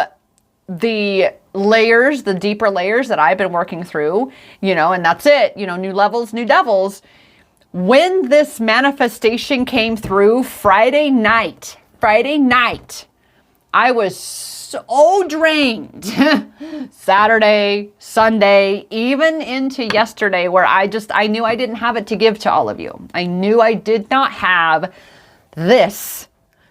the layers, the deeper layers that I've been working through, you know, and that's it, you know, new levels, new devils. When this manifestation came through Friday night, I was so drained Saturday, Sunday, even into yesterday, where I knew I didn't have it to give to all of you. I knew I did not have this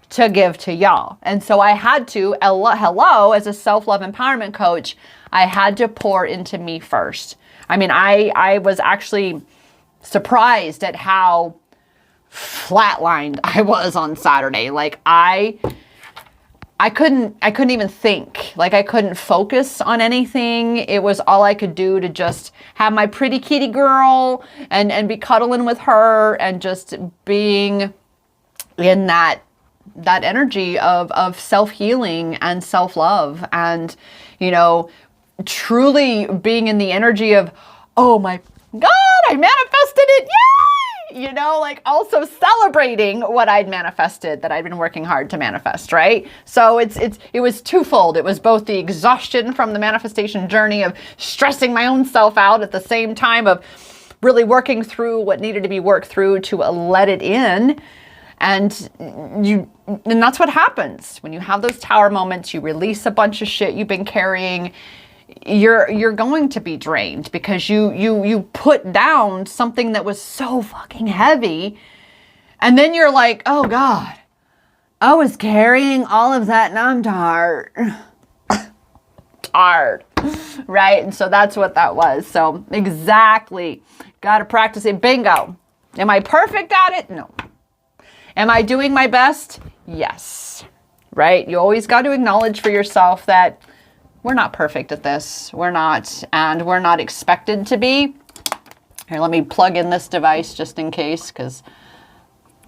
to give to y'all. And so I had to, hello, as a self-love empowerment coach, I had to pour into me first. I mean, I was actually surprised at how flatlined I was on Saturday. Like I couldn't even think. Like I couldn't focus on anything. It was all I could do to just have my pretty kitty girl and be cuddling with her and just being in that energy of self-healing and self-love, and, you know, truly being in the energy of, oh my God, I manifested it. Yay! You know, like also celebrating what I'd manifested, that I'd been working hard to manifest, right? So it was twofold. It was both the exhaustion from the manifestation journey of stressing my own self out at the same time of really working through what needed to be worked through to let it in. And that's what happens when you have those tower moments. You release a bunch of shit you've been carrying. You're going to be drained because you put down something that was so fucking heavy, and then you're like, oh God, I was carrying all of that and I'm tired. Tired, right? And so that's what that was. So exactly, got to practice it. Bingo. Am I perfect at it? No. Am I doing my best? Yes. Right? You always got to acknowledge for yourself that we're not perfect at this. We're not, and we're not expected to be. Here, let me plug in this device just in case, because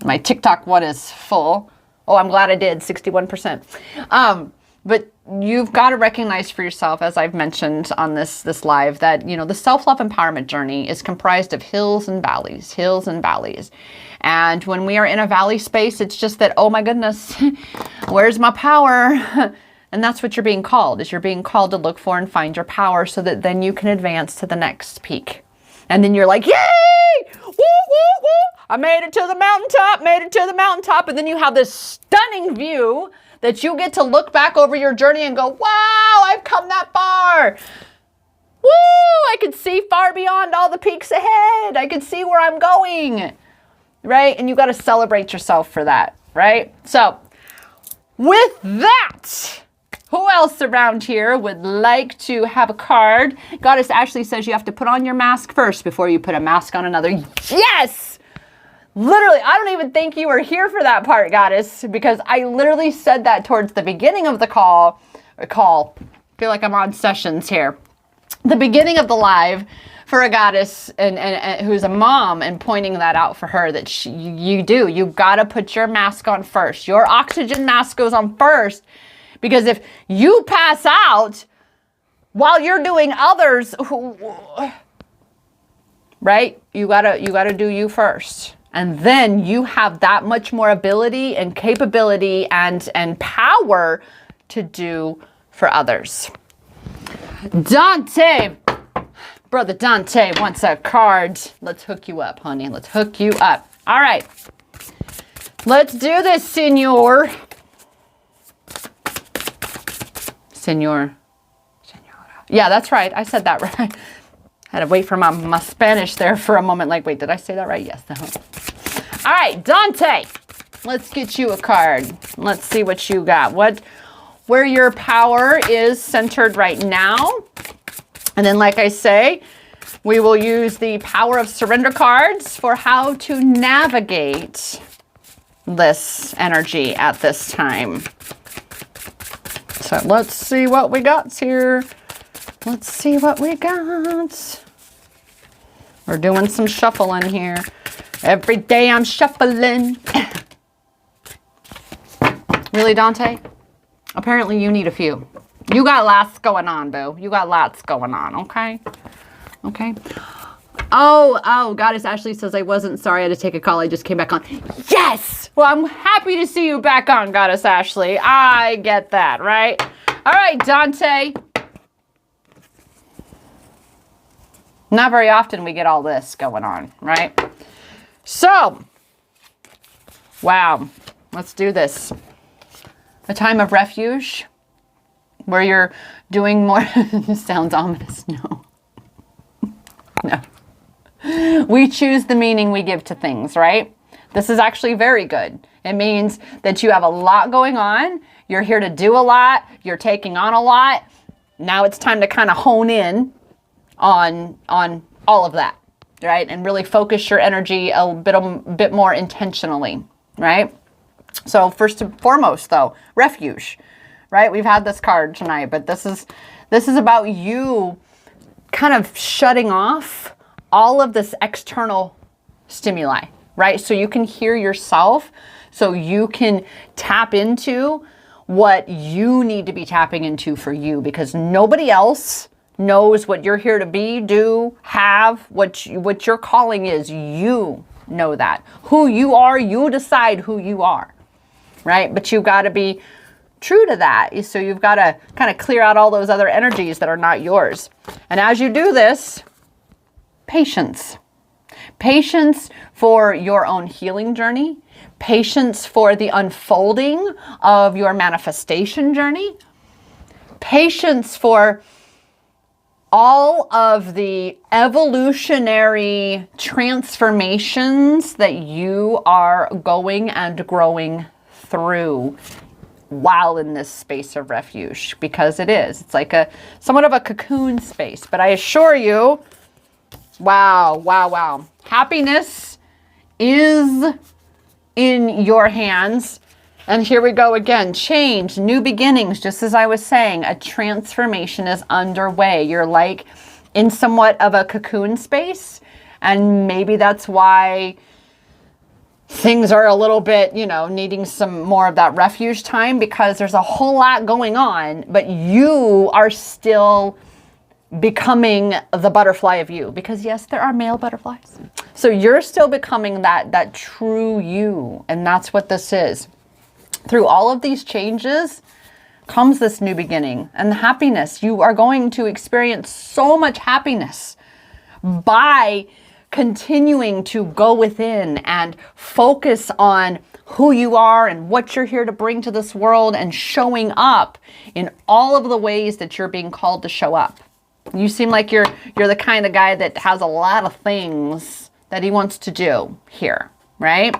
my TikTok one is full. Oh, I'm glad I did, 61%. But you've got to recognize for yourself, as I've mentioned on this live, that, you know, the self-love empowerment journey is comprised of hills and valleys, hills and valleys. And when we are in a valley space, it's just that, oh my goodness, where's my power? And that's what you're being called, is you're being called to look for and find your power so that then you can advance to the next peak. And then you're like, yay! Woo, woo, woo! I made it to the mountaintop, made it to the mountaintop. And then you have this stunning view that you get to look back over your journey and go, wow, I've come that far. Woo! I can see far beyond all the peaks ahead. I can see where I'm going, right? And you got to celebrate yourself for that, right? So with that, who else around here would like to have a card? Goddess Ashley says you have to put on your mask first before you put a mask on another. Yes! Literally, I don't even think you were here for that part, Goddess, because I literally said that towards the beginning of the call. I feel like I'm on sessions here. The beginning of the live for a goddess and who's a mom, and pointing that out for her, that you've got to put your mask on first. Your oxygen mask goes on first, because if you pass out while you're doing others, right? You gotta do you first. And then you have that much more ability and capability and power to do for others. Dante, brother Dante wants a card. Let's hook you up, honey. Let's hook you up. All right. Let's do this, senor. Senora. Yeah, that's right. I said that right. Had to wait for my Spanish there for a moment. Like, wait, did I say that right? Yes. All right, Dante, let's get you a card. Let's see what you got. Where your power is centered right now. And then, like I say, we will use the power of surrender cards for how to navigate this energy at this time. So let's see what we got here. Let's see what we got. We're doing some shuffling here. Every day I'm shuffling. Really, Dante? Apparently you need a few. You got lots going on, boo. You got lots going on, okay? Okay. Oh, Goddess Ashley says, I wasn't sorry I had to take a call. I just came back on. Yes! Well, I'm happy to see you back on, Goddess Ashley. I get that, right? All right, Dante. Not very often we get all this going on, right? So, wow. Let's do this. A time of refuge where you're doing more. This sounds ominous. No. No. We choose the meaning we give to things, right? This is actually very good. It means that you have a lot going on. You're here to do a lot. You're taking on a lot. Now it's time to kind of hone in on all of that, right? And really focus your energy a bit more intentionally, right? So first and foremost, though, refuge, right? We've had this card tonight, but this is about you kind of shutting off all of this external stimuli, right? So you can hear yourself, so you can tap into what you need to be tapping into for you, because nobody else knows what you're here to be, do, have, what your calling is. You know that. Who you are, you decide who you are, right? But you've got to be true to that. So you've got to kind of clear out all those other energies that are not yours. And as you do this, patience. Patience for your own healing journey. Patience for the unfolding of your manifestation journey. Patience for all of the evolutionary transformations that you are going and growing through while in this space of refuge, because it's like somewhat of a cocoon space. But I assure you, wow. Happiness is in your hands. And here we go again. Change, new beginnings. Just as I was saying, a transformation is underway. You're like in somewhat of a cocoon space. And maybe that's why things are a little bit, needing some more of that refuge time, because there's a whole lot going on, but you are still becoming the butterfly of you, because yes, there are male butterflies. So you're still becoming that true you. And that's what this is. Through all of these changes comes this new beginning and happiness. You are going to experience so much happiness by continuing to go within and focus on who you are and what you're here to bring to this world, and showing up in all of the ways that you're being called to show up. You seem like you're the kind of guy that has a lot of things that he wants to do here, right?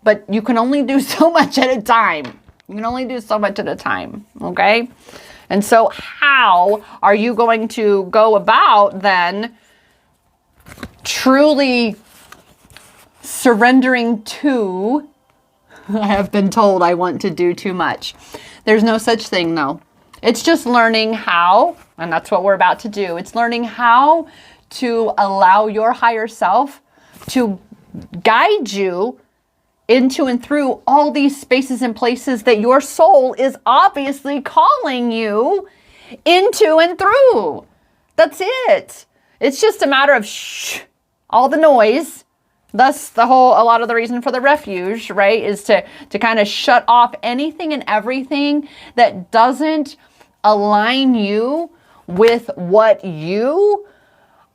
But you can only do so much at a time. You can only do so much at a time, okay? And so how are you going to go about then truly surrendering to, I have been told I want to do too much. There's no such thing, though. It's just learning how, and that's what we're about to do. It's learning how to allow your higher self to guide you into and through all these spaces and places that your soul is obviously calling you into and through. That's it. It's just a matter of all the noise. Thus, a lot of the reason for the refuge, right, is to kind of shut off anything and everything that doesn't align you with what you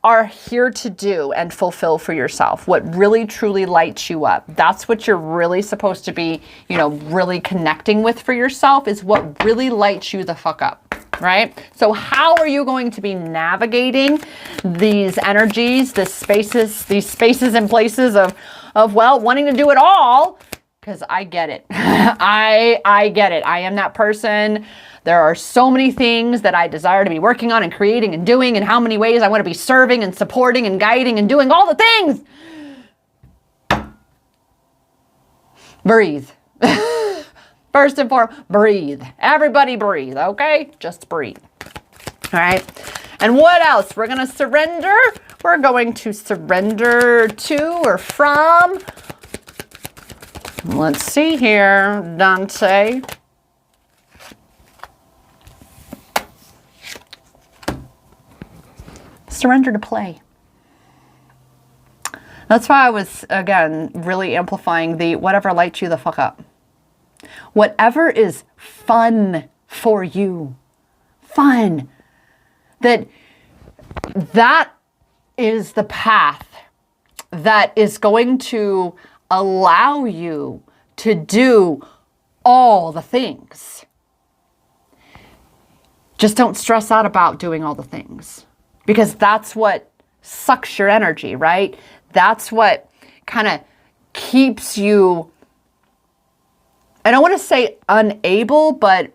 are here to do and fulfill for yourself, what really truly lights you up. That's what you're really supposed to be, really connecting with for yourself, is what really lights you the fuck up, right? So how are you going to be navigating these energies, these spaces and places of wanting to do it all? Because I get it. I get it. I am that person. There are so many things that I desire to be working on and creating and doing, and how many ways I want to be serving and supporting and guiding and doing all the things. Breathe. First and foremost, breathe. Everybody breathe, okay? Just breathe. All right. And what else? We're going to surrender. We're going to surrender to or from. Let's see here, Dante. Surrender to play. That's why I was, again, really amplifying the whatever lights you the fuck up. Whatever is fun for you. Fun. That is the path that is going to allow you to do all the things. Just don't stress out about doing all the things, because that's what sucks your energy, right? That's what kind of keeps you, I don't want to say unable, but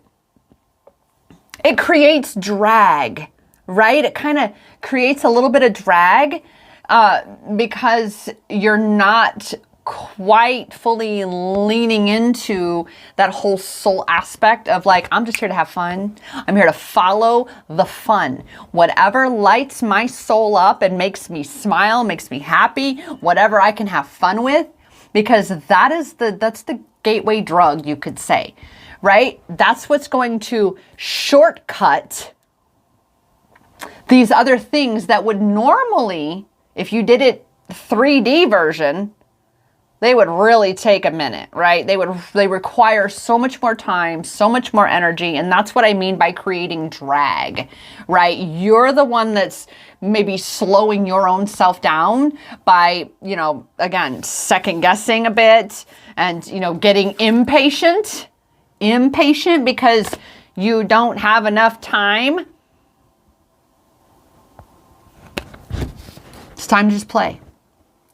it creates drag, right? It kind of creates a little bit of drag because you're not quite fully leaning into that whole soul aspect of like, I'm just here to have fun. I'm here to follow the fun. Whatever lights my soul up and makes me smile, makes me happy, whatever I can have fun with, because that's the gateway drug, you could say, right? That's what's going to shortcut these other things that would normally, if you did it 3D version, they would really take a minute, right? They require so much more time, so much more energy. And that's what I mean by creating drag, right? You're the one that's maybe slowing your own self down by, again, second guessing a bit and, getting impatient because you don't have enough time. It's time to just play.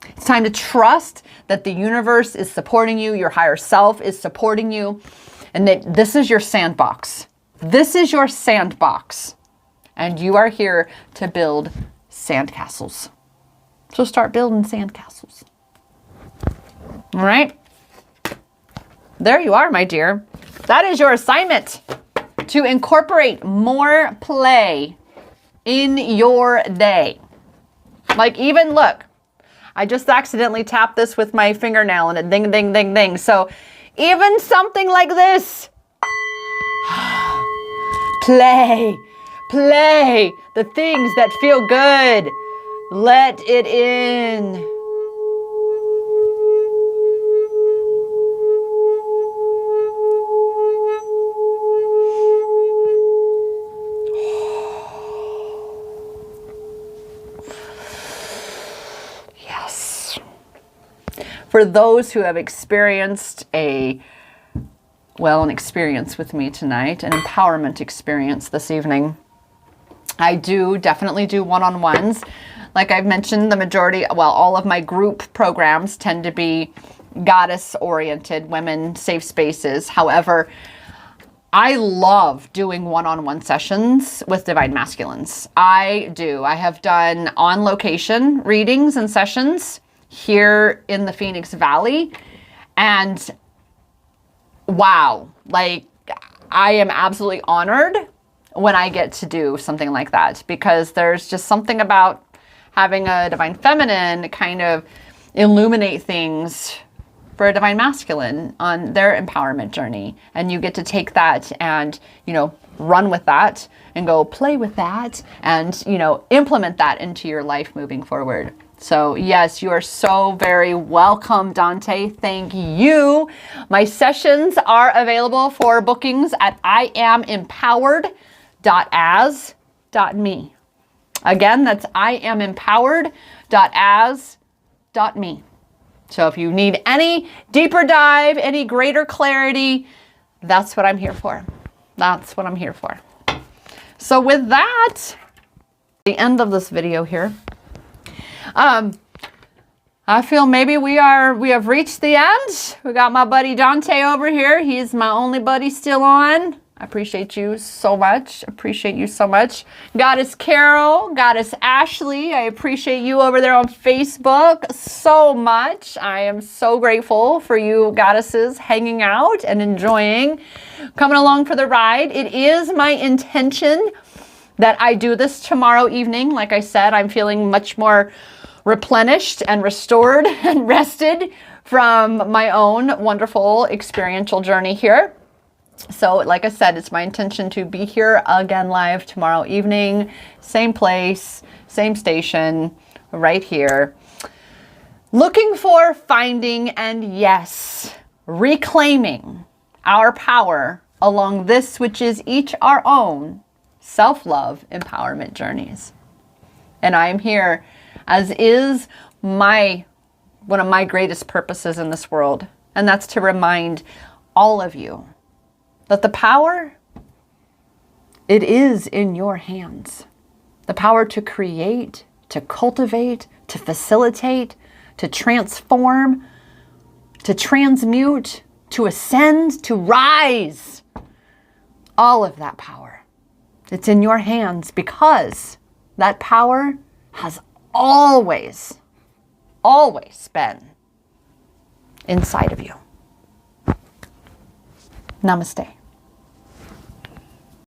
It's time to trust that the universe is supporting you, your higher self is supporting you, and that this is your sandbox. This is your sandbox. And you are here to build sandcastles. So start building sandcastles. All right? There you are, my dear. That is your assignment, to incorporate more play in your day. Like, even look, I just accidentally tapped this with my fingernail and it ding, ding, ding, ding. So even something like this, play the things that feel good. Let it in. For those who have experienced an experience with me tonight, an empowerment experience this evening, I definitely do one-on-ones. Like I've mentioned, all of my group programs tend to be goddess-oriented, women, safe spaces. However, I love doing one-on-one sessions with divine masculines. I do. I have done on-location readings and sessions here in the Phoenix Valley. And wow, like I am absolutely honored when I get to do something like that, because there's just something about having a divine feminine kind of illuminate things for a divine masculine on their empowerment journey. And you get to take that and, run with that and go play with that and, implement that into your life moving forward. So yes, you are so very welcome, Dante. Thank you. My sessions are available for bookings at iamempowered.as.me. Again, that's iamempowered.as.me. So if you need any deeper dive, any greater clarity, that's what I'm here for. That's what I'm here for. So with that, the end of this video here. I feel maybe we have reached the end. We got my buddy Dante over here. He's my only buddy still on. I appreciate you so much. Appreciate you so much. Goddess Carol, Goddess Ashley, I appreciate you over there on Facebook so much. I am so grateful for you goddesses hanging out and enjoying, coming along for the ride. It is my intention that I do this tomorrow evening. Like I said, I'm feeling much more replenished and restored and rested from my own wonderful experiential journey here. So like I said, it's my intention to be here again live tomorrow evening, same place, same station, right here. Looking for, finding, and yes, reclaiming our power along this, which is each our own self-love empowerment journeys. And I am here, as is one of my greatest purposes in this world, and that's to remind all of you, that the power, it is in your hands. The power to create, to cultivate, to facilitate, to transform, to transmute, to ascend, to rise. All of that power. It's in your hands because that power has always been inside of you. Namaste.